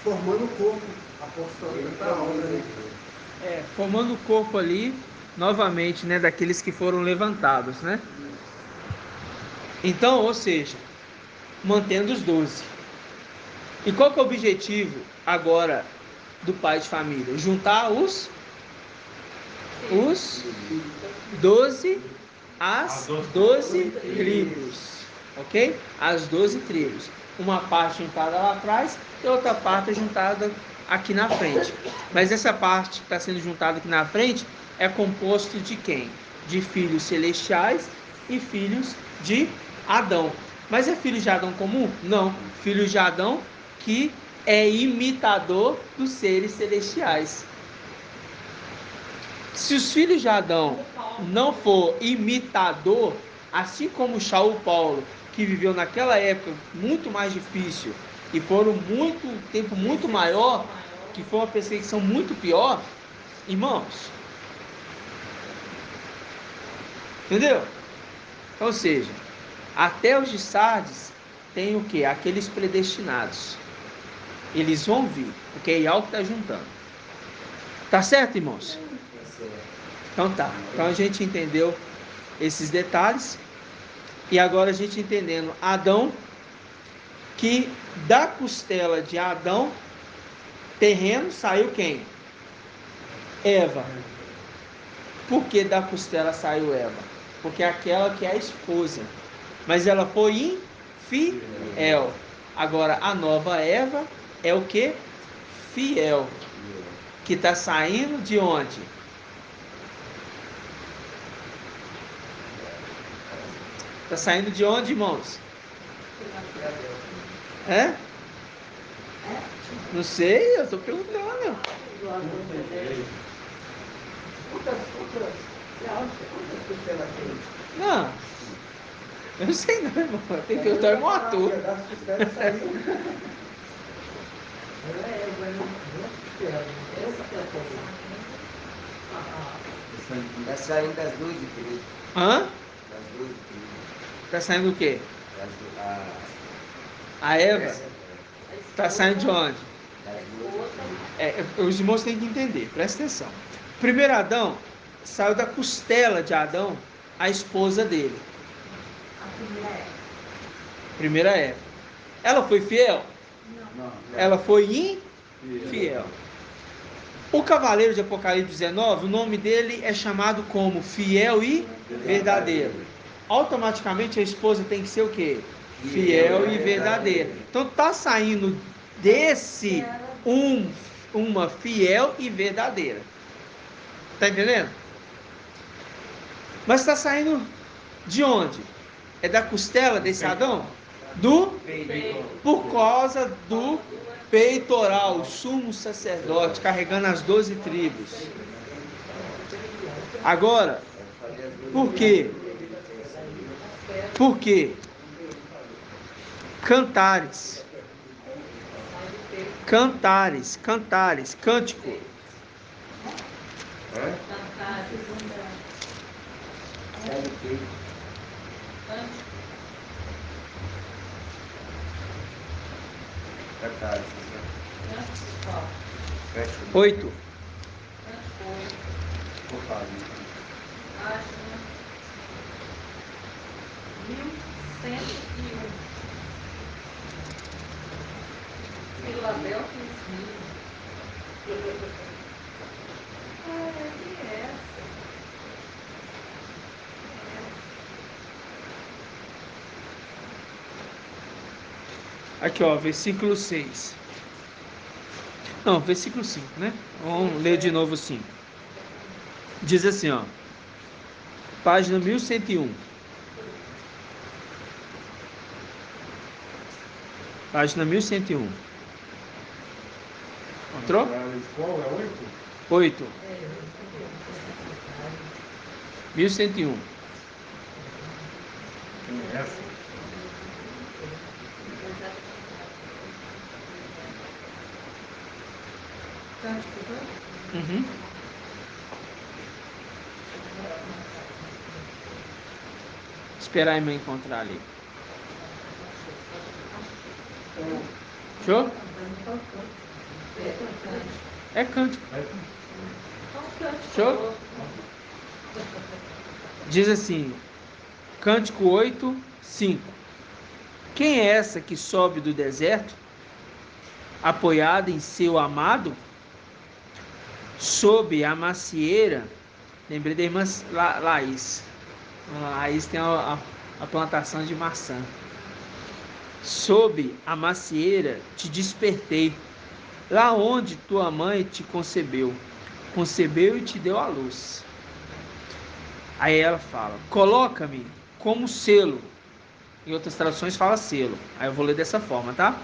formando o corpo apostólico para a obra, né? Formando o corpo ali, novamente, né, daqueles que foram levantados, né? Então, ou seja, mantendo os 12. E qual que é o objetivo agora do pai de família? Juntar os 12, as 12 tribos, ok? As 12 tribos. Uma parte juntada lá atrás e outra parte juntada aqui na frente. Mas essa parte que está sendo juntada aqui na frente é composto de quem? De filhos celestiais e filhos de Adão. Mas é filho de Adão comum? Não. Filho de Adão que é imitador dos seres celestiais. Se os filhos de Adão não for imitador, assim como Shaul Paulo, que viveu naquela época muito mais difícil e foram tempo muito maior, que foi uma perseguição muito pior, irmãos, entendeu? Ou seja, até os de Sardes tem o que? Aqueles predestinados. Eles vão vir, porque é algo que está juntando. Tá certo, irmãos? Então tá. Então a gente entendeu esses detalhes. E agora a gente entendendo Adão, que da costela de Adão terreno saiu quem? Eva. Por que da costela saiu Eva? Porque é aquela que é a esposa. Mas ela foi infiel. Agora a nova Eva é o que? Fiel. Que está saindo de onde? Está saindo de onde, irmãos? É? Não sei, eu estou perguntando. Não. Eu não sei não, irmão. Tem que perguntar ao ator. Está saindo das 12 tribos. Hã? Das 12 tribos. Está saindo o quê? A Eva? Está saindo de onde? Os irmãos têm que entender, presta atenção. Primeiro Adão saiu da costela de Adão, a esposa dele. Primeira Eva. Ela foi fiel? Não. Ela foi infiel. O cavaleiro de Apocalipse 19, o nome dele é chamado como fiel e verdadeiro. Automaticamente a esposa tem que ser o quê? Fiel e verdadeira. Então está saindo desse uma fiel e verdadeira. Está entendendo? Mas está saindo de onde? É da costela desse Adão? Por causa do peitoral, o sumo sacerdote, carregando as 12 tribos. Agora, por quê? Por quê? Cantares, cântico. Oito. Filadélfia. Aqui, ó, versículo 6. Não, versículo 5, né? Vamos ler de novo o 5. Diz assim, ó. Página 1101. Página 1101. Encontrou? Qual é 8? 8. 1101. Essa. Uhum. Esperar a irmã encontrar ali. Show? É cântico. Show? Diz assim, Cântico 8, 5. Quem é essa que sobe do deserto, apoiada em seu amado, sob a macieira? Lembrei da irmã Laís. A Laís tem a plantação de maçã. Sob a macieira te despertei, lá onde tua mãe te concebeu e te deu à luz. Aí ela fala, coloca-me como selo. Em outras traduções fala selo. Aí eu vou ler dessa forma, tá?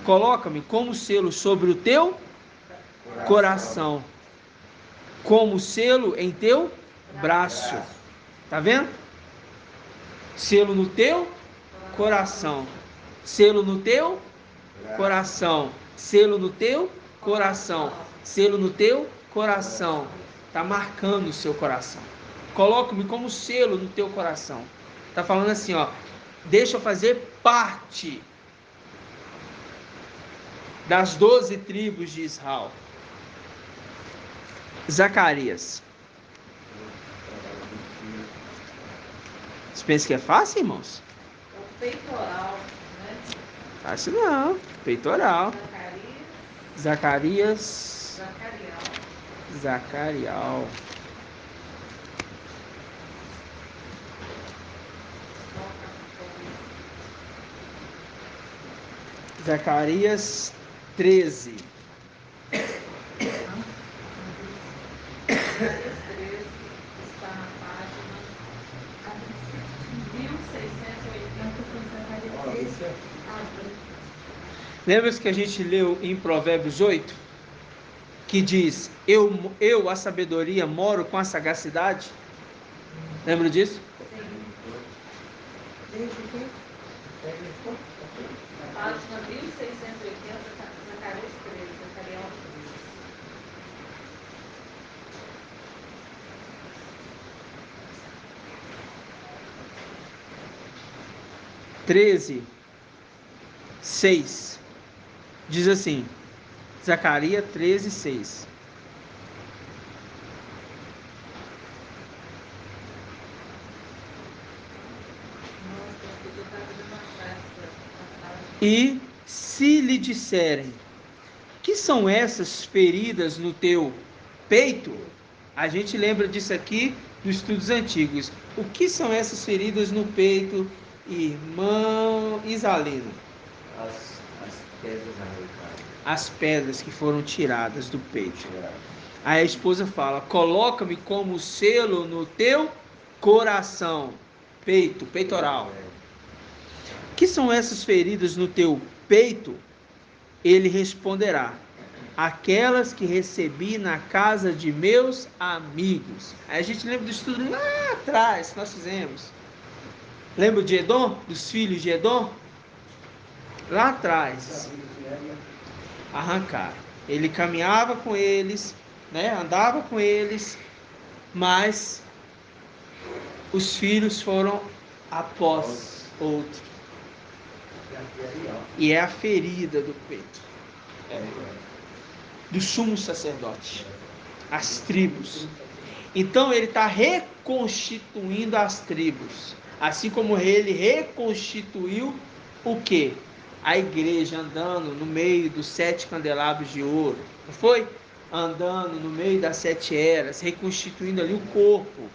Coloca-me como selo sobre o teu coração, como selo em teu braço. Tá vendo? Selo no teu coração. Selo no teu coração. Selo no teu coração. Selo no teu coração. Tá marcando o seu coração. Coloca-me como selo no teu coração. Tá falando assim, ó. Deixa eu fazer parte das 12 tribos de Israel. Zacarias. Você pensa que é fácil, irmãos? O peitoral, né? Fácil não. Peitoral. Zacarias. Zacarial. Zacarias 13. Zacarias 13 está na página 1680. Lembra que a gente leu em Provérbios 8? Que diz, eu, a sabedoria, moro com a sagacidade? Lembra disso? Página 1680, Zacarias 13, Zacarias 13, 6. Diz assim, Zacarias 13, 6. E se lhe disserem, que são essas feridas no teu peito? A gente lembra disso aqui dos estudos antigos. O que são essas feridas no peito, irmão Isalino? As pedras arrancadas. As pedras que foram tiradas do peito. Aí a esposa fala, coloca-me como selo no teu coração. Peito, peitoral. Que são essas feridas no teu peito? Ele responderá, aquelas que recebi na casa de meus amigos. Aí a gente lembra do estudo lá atrás que nós fizemos. Lembra de Edom? Dos filhos de Edom? Lá atrás. Arrancaram. Ele caminhava com eles, né? Andava com eles, mas os filhos foram após outro. E é a ferida do peito. Do sumo sacerdote. As tribos. Então ele está reconstituindo as tribos. Assim como ele reconstituiu o quê? A igreja andando no meio dos 7 candelabros de ouro. Não foi? Andando no meio das 7 eras, reconstituindo ali o corpo.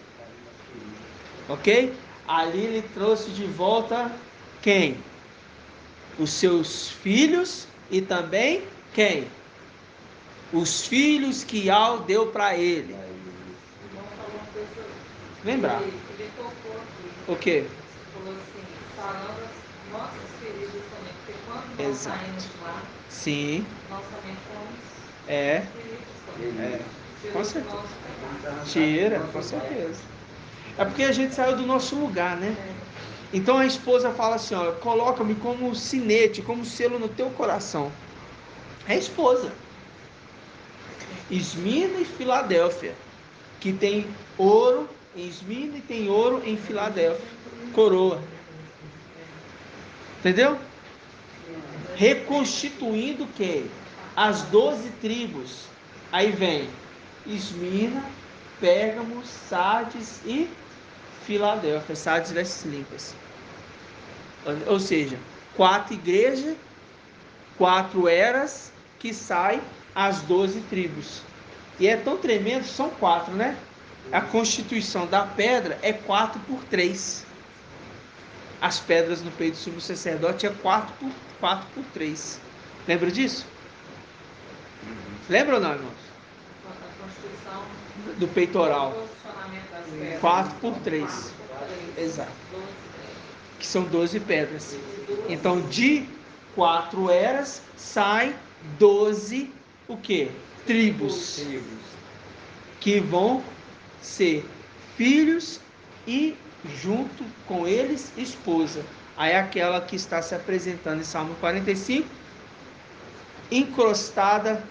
Ok? Ali ele trouxe de volta quem? Os seus filhos e também quem? os filhos que Al deu para ele. Lembrar. Ele tocou aqui. O quê? Falou assim, falando as nossas feridas também, porque quando nós saímos de lá, sim, nós também fomos feridos também. Com certeza. Tira, com certeza. É porque a gente saiu do nosso lugar, né? Então a esposa fala assim, ó, coloca-me como sinete, como selo no teu coração. É a esposa. Esmirna e Filadélfia, que tem ouro em Esmirna e tem ouro em Filadélfia. Coroa. Entendeu? Reconstituindo o quê? As 12 tribos. Aí vem Esmirna, Pérgamo, Sardes e Filadélfia. Sardes vestes limpas. Ou seja, 4 igrejas, 4 eras que sai as 12 tribos. E é tão tremendo, são 4, né? A constituição da pedra é 4x3. As pedras no peito do sumo sacerdote é 4x3. Lembra disso? Lembra ou não, irmãos? A constituição do peitoral. 4x3. 4x3. Exato. Que são 12 pedras. Então, de 4 eras, sai 12, o quê? Tribos. Que vão ser filhos e, junto com eles, esposa. Aí aquela que está se apresentando em Salmo 45, encrostada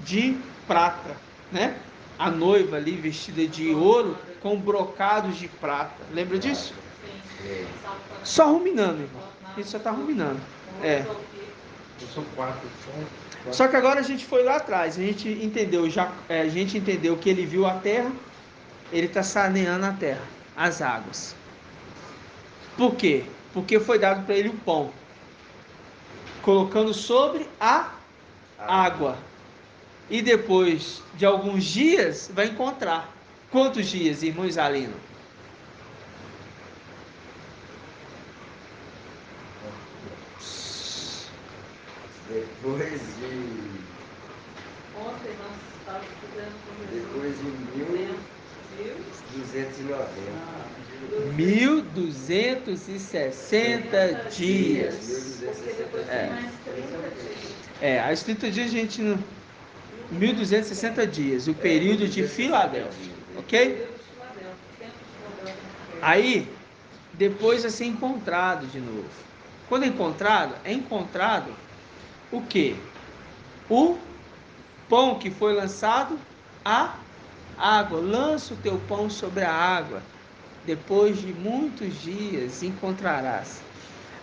de prata, né? A noiva ali vestida de ouro com brocados de prata. Lembra disso? Só ruminando, irmão. Isso só está ruminando. São 4. Só que agora a gente foi lá atrás. A gente entendeu que ele viu a terra. Ele está saneando a terra, as águas. Por quê? Porque foi dado para ele o pão, colocando sobre a água. E depois de alguns dias vai encontrar. Quantos dias, irmão Isalino? Depois de 1260 dias. As 30 dias a gente não... 1260 dias, o período de Filadélfia, ok? Aí, depois vai ser encontrado de novo. Quando é encontrado o que? O pão que foi lançado à água. Lança o teu pão sobre a água. Depois de muitos dias encontrarás.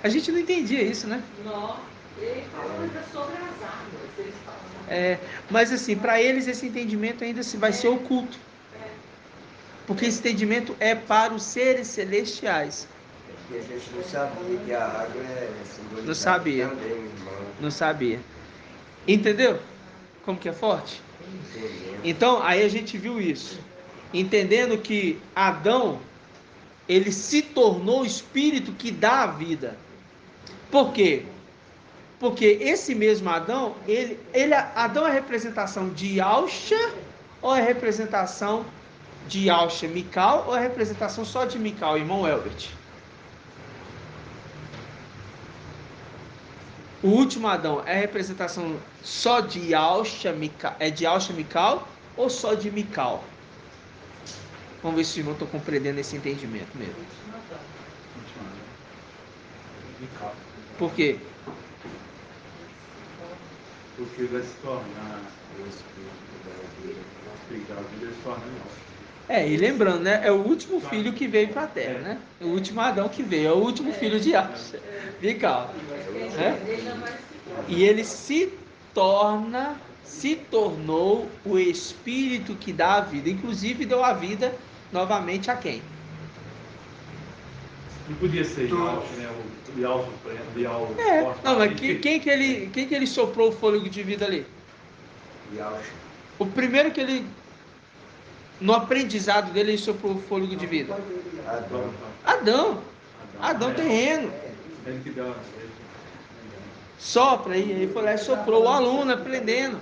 A gente não entendia isso, né? Não, ele falou sobre as águas. Eles falam. Mas assim, para eles esse entendimento ainda vai ser oculto. Porque esse entendimento é para os seres celestiais. Porque a gente não sabia que a água é simbolizada. Não sabia. Também, irmão. Não sabia. Entendeu? Como que é forte? Então, aí a gente viu isso. Entendendo que Adão, ele se tornou o espírito que dá a vida. Por quê? Porque esse mesmo Adão, Adão é representação de Yahshua ou é representação de Yahshua Mical ou é representação só de Mical, irmão Elbert? O último Adão é representação só de Yahshua Mical, de Yahshua Mical ou só de Mical? Vamos ver se eu não estou compreendendo esse entendimento mesmo. Por quê? Porque vai se tornar o espírito da vida, se torna nosso. E lembrando, né? É o último filho que veio para a terra, né? O último Adão que veio, é o último filho de Yahshua. Mical. E ele se tornou o espírito que dá a vida. Inclusive deu a vida novamente a quem? Não podia ser Yahshua, né? O Yahshua. Não, mas quem que ele soprou o fôlego de vida ali? Yahshua. O primeiro que ele, no aprendizado dele, ele soprou o fôlego de vida. Adão terreno. Sopra aí, ele foi lá e soprou o aluno aprendendo.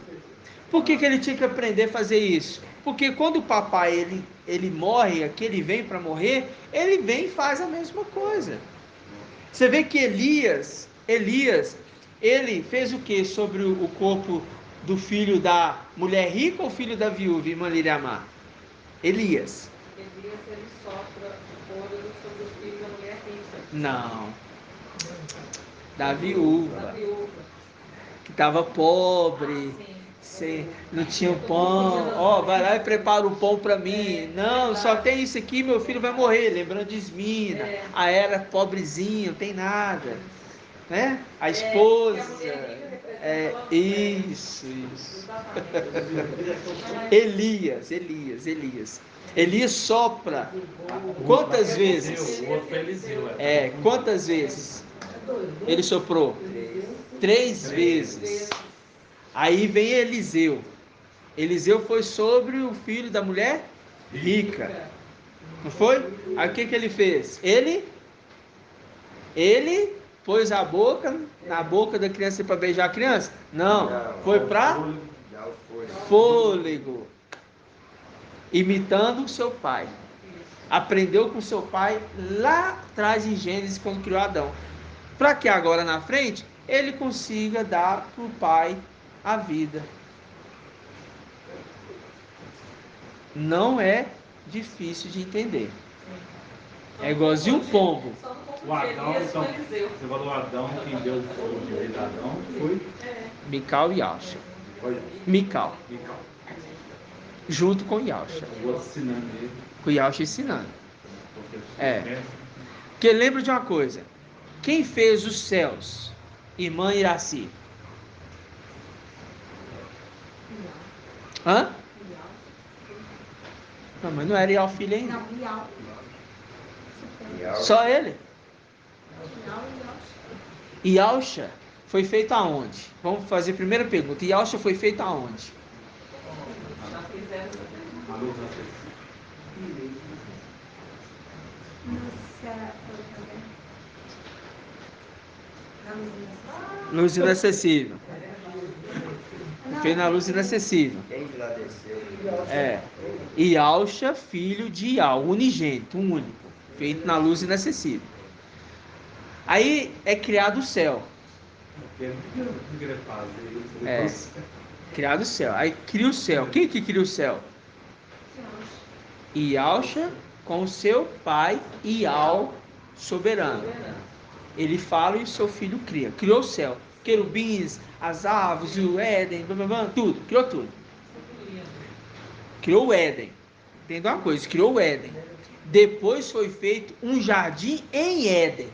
Por que ele tinha que aprender a fazer isso? Porque quando o papai ele morre, aqui ele vem para morrer, ele vem e faz a mesma coisa. Você vê que Elias, ele fez o que sobre o corpo do filho da mulher rica ou filho da viúva, irmã Liriamar? Elias, ele sopra fôlego sobre o filho da mulher rica. não, da viúva, que estava pobre, não tinha pão, ó, vai lá e prepara o pão para mim, não, só tem isso aqui, meu filho vai morrer, lembrando de Esmina, a era pobrezinha, não tem nada, né? A esposa, isso. Elias sopra, quantas vezes? Quantas vezes ele soprou? 3 vezes. Aí vem Eliseu. Eliseu foi sobre o filho da mulher rica. Não foi? Aí o que ele fez? Ele pôs a boca na boca da criança para beijar a criança? Não. Foi para fôlego. Imitando o seu pai. Aprendeu com seu pai lá atrás em Gênesis, quando criou Adão. Para que agora na frente ele consiga dar para o pai a vida. Não é difícil de entender. É igualzinho um pombo. O Adão, então, você falou o Adão, quem deu o fogo de vez Adão foi? Mical e Yasha. Mical. Junto com Yasha. Com Yasha ensinando. Porque lembra de uma coisa. Quem fez os céus? Irmã Iraci. Hã? Não, mas não era Ial filho ainda? Não, Ial. Só ele? Ialcha foi feito aonde? Vamos fazer a primeira pergunta. Ialcha foi feito aonde? Luz inacessível. Fez na luz inacessível. Ialcha, filho de Ial, unigênito, único, feito na luz inacessível. Aí é criado o céu. Criado o céu. Aí cria o céu. Quem que cria o céu? Ialcha com o seu pai Ial soberano. Ele fala e seu filho cria. Criou o céu. Querubins, as aves, o Éden, tudo. Criou tudo. Criou o Éden. Entenda uma coisa, criou o Éden. Depois foi feito um jardim em Éden.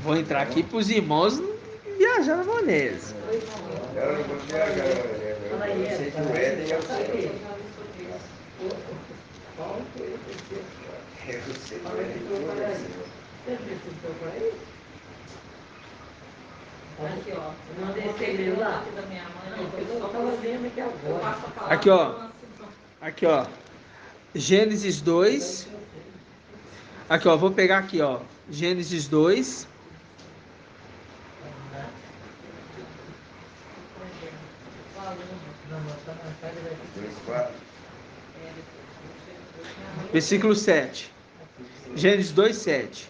Vou entrar aqui para os irmãos viajar na maionese. Eu não vou viajar na maionese. Eu sei que o Éden é o céu. Eu sei que o Éden é o céu. Aqui, ó. Eu mandei esse lá da minha mãe. Eu estava vendo aqui agora. Aqui, ó. Aqui, ó. Gênesis 2. Aqui, ó. Vou pegar aqui, ó. Gênesis 2. Versículo 7. Gênesis 2, 7.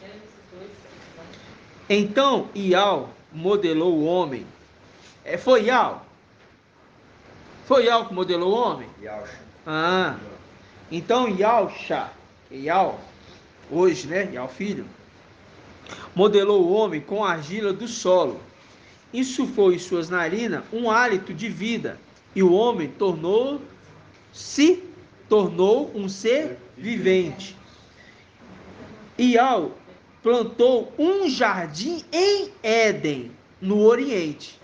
Então Ial modelou o homem. Foi Ial? Foi Ial que modelou o homem? Então Ial, hoje, né? Ial filho, modelou o homem com a argila do solo. Insuflou em suas narinas um hálito de vida. E o homem tornou um ser vivente. Ial plantou um jardim em Éden, no Oriente.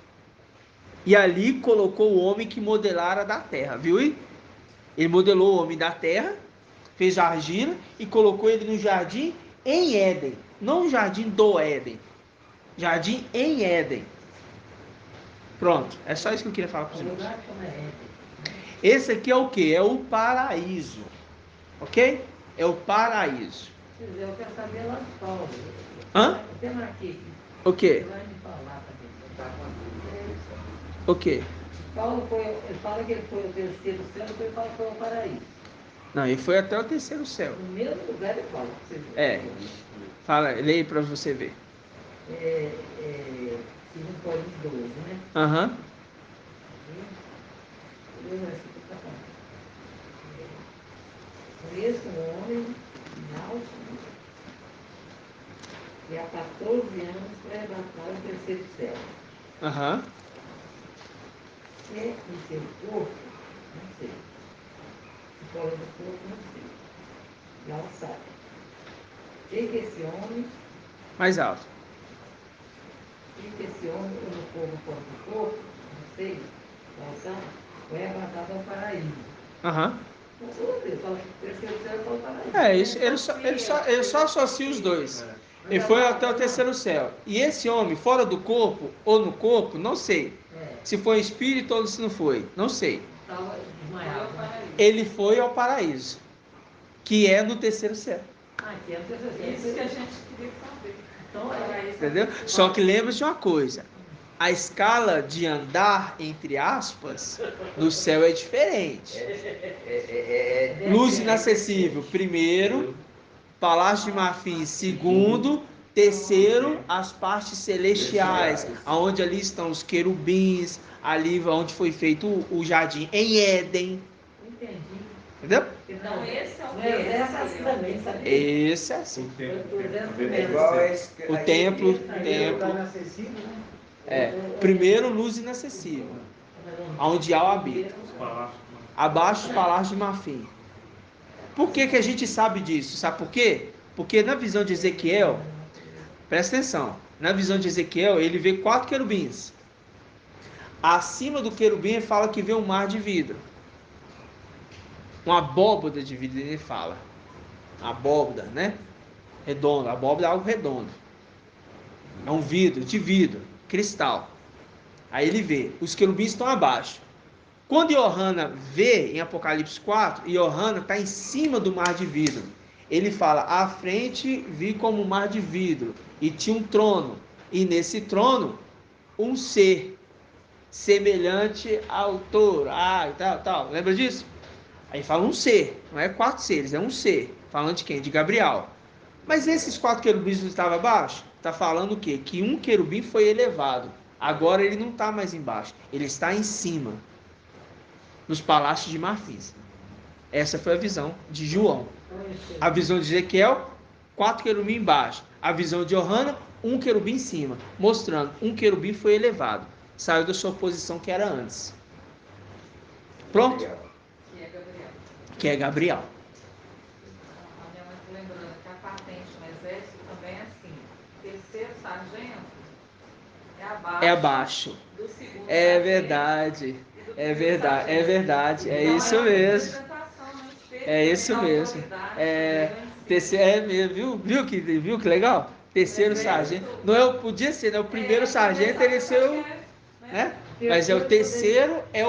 E ali colocou o homem que modelara da terra, viu? Ele modelou o homem da terra, fez a argila e colocou ele no jardim em Éden. Não o jardim do Éden. Jardim em Éden. Pronto, é só isso que eu queria falar para os irmãos. Esse aqui é o que? É o paraíso. Ok? É o paraíso. Eu quero saber lá de Paulo. Hã? Tem aqui. O quê? Vai me falar também. O quê? Paulo ele fala que ele foi ao terceiro céu, depois ele fala que foi ao paraíso. Não, ele foi até o terceiro céu. No mesmo lugar ele fala, pra você ver. É. Fala, leia para você ver. 2 Coríntios 12, né? Aham. Conheço um homem náutico que há 14 anos foi arrebatado ao terceiro céu. Aham. É o seu corpo, não sei. Se fora do corpo, não sei. Lá sabe. Sei que esse homem. Mais alto. Sei que esse homem, no corpo fora do corpo, não sei. Lá sabe. Foi arrebatado ao paraíso. Aham. Ele fala que o terceiro céu foi ao paraíso. É, isso, ele só associa os dois. Ele foi até o terceiro céu. E esse homem, fora do corpo ou no corpo, não sei. Se foi espírito ou se não foi, não sei. Estava desmaiado. Ele foi ao paraíso, que é no terceiro céu. Que é o terceiro céu. Isso que a gente queria saber. Então, Entendeu? Só que lembre-se de uma coisa. A escala de andar, entre aspas, no céu é diferente. Luz inacessível, primeiro. Palácio de Marfim, segundo. Terceiro, as partes celestiais, aonde ali estão os querubins, ali onde foi feito o jardim em Éden. Entendi. Entendeu? Então, esse é o Essa é assim também, sabe? Esse é assim. O templo. Primeiro, luz inacessível, onde há o habita. Abaixo, os palácios de Marfim. Por que a gente sabe disso? Sabe por quê? Porque na visão de Ezequiel, presta atenção, na visão de Ezequiel, ele vê 4 querubins. Acima do querubim, fala que vê um mar de vidro. Uma abóboda de vidro, ele fala. Abóboda, né? Redonda. Abóboda é algo redondo. É um vidro, de vidro, cristal. Aí ele vê, os querubins estão abaixo. Quando Yohana vê em Apocalipse 4, Yohana está em cima do mar de vidro. Ele fala, à frente vi como um mar de vidro, e tinha um trono, e nesse trono, um ser, semelhante ao touro, tal. Lembra disso? Aí fala um ser, não é 4 seres, é um ser. Falando de quem? De Gabriel. Mas esses 4 querubins não estavam abaixo? Está falando o quê? Que um querubim foi elevado. Agora ele não está mais embaixo, ele está em cima, nos palácios de Marfim. Essa foi a visão de João. A visão de Ezequiel, 4 querubins embaixo. A visão de Yohana, um querubim em cima, mostrando um querubim foi elevado, saiu da sua posição que era antes. Pronto? Que é Gabriel. A minha mãe está lembrando que a patente no exército também é assim. Terceiro sargento é abaixo do segundo. É verdade. É verdade. É isso mesmo. É isso mesmo. Terceiro, viu que legal? Terceiro sargento. Não podia ser, né? O primeiro sargento ele ser o, né? Mas é o terceiro é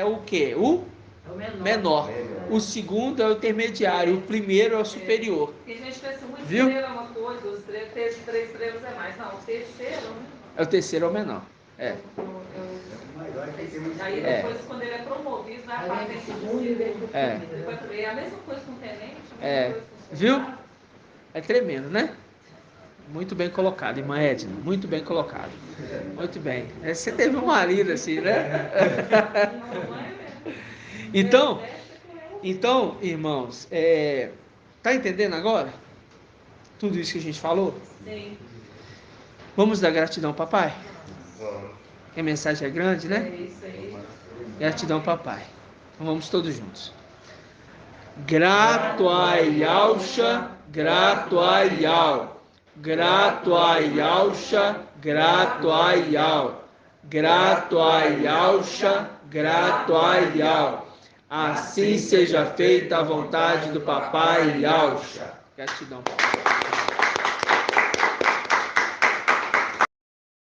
o quê? O menor. O segundo é o intermediário, o primeiro é o superior. Porque a gente pensa muito estrela é uma coisa, os 3 estrelas é mais. Não, o terceiro, né? É o terceiro é o menor. Aí depois, quando ele é promovido, vai a patente de segundo. É a mesma coisa com o tenente. Viu? É tremendo, né? Muito bem colocado, irmã Edna. Muito bem colocado. Muito bem. Você teve um marido assim, né? Então, irmãos, tá entendendo agora? Tudo isso que a gente falou? Sim. Vamos dar gratidão, papai? Vamos. A mensagem é grande, né? É isso aí. Gratidão, papai. Então vamos todos juntos. Grato a Yalcha, grato a Yal. Grato a Yalcha, grato a Yal. Grato a Yalcha, grato a Yal. Assim seja feita a vontade do papai Yalcha. Gratidão, papai.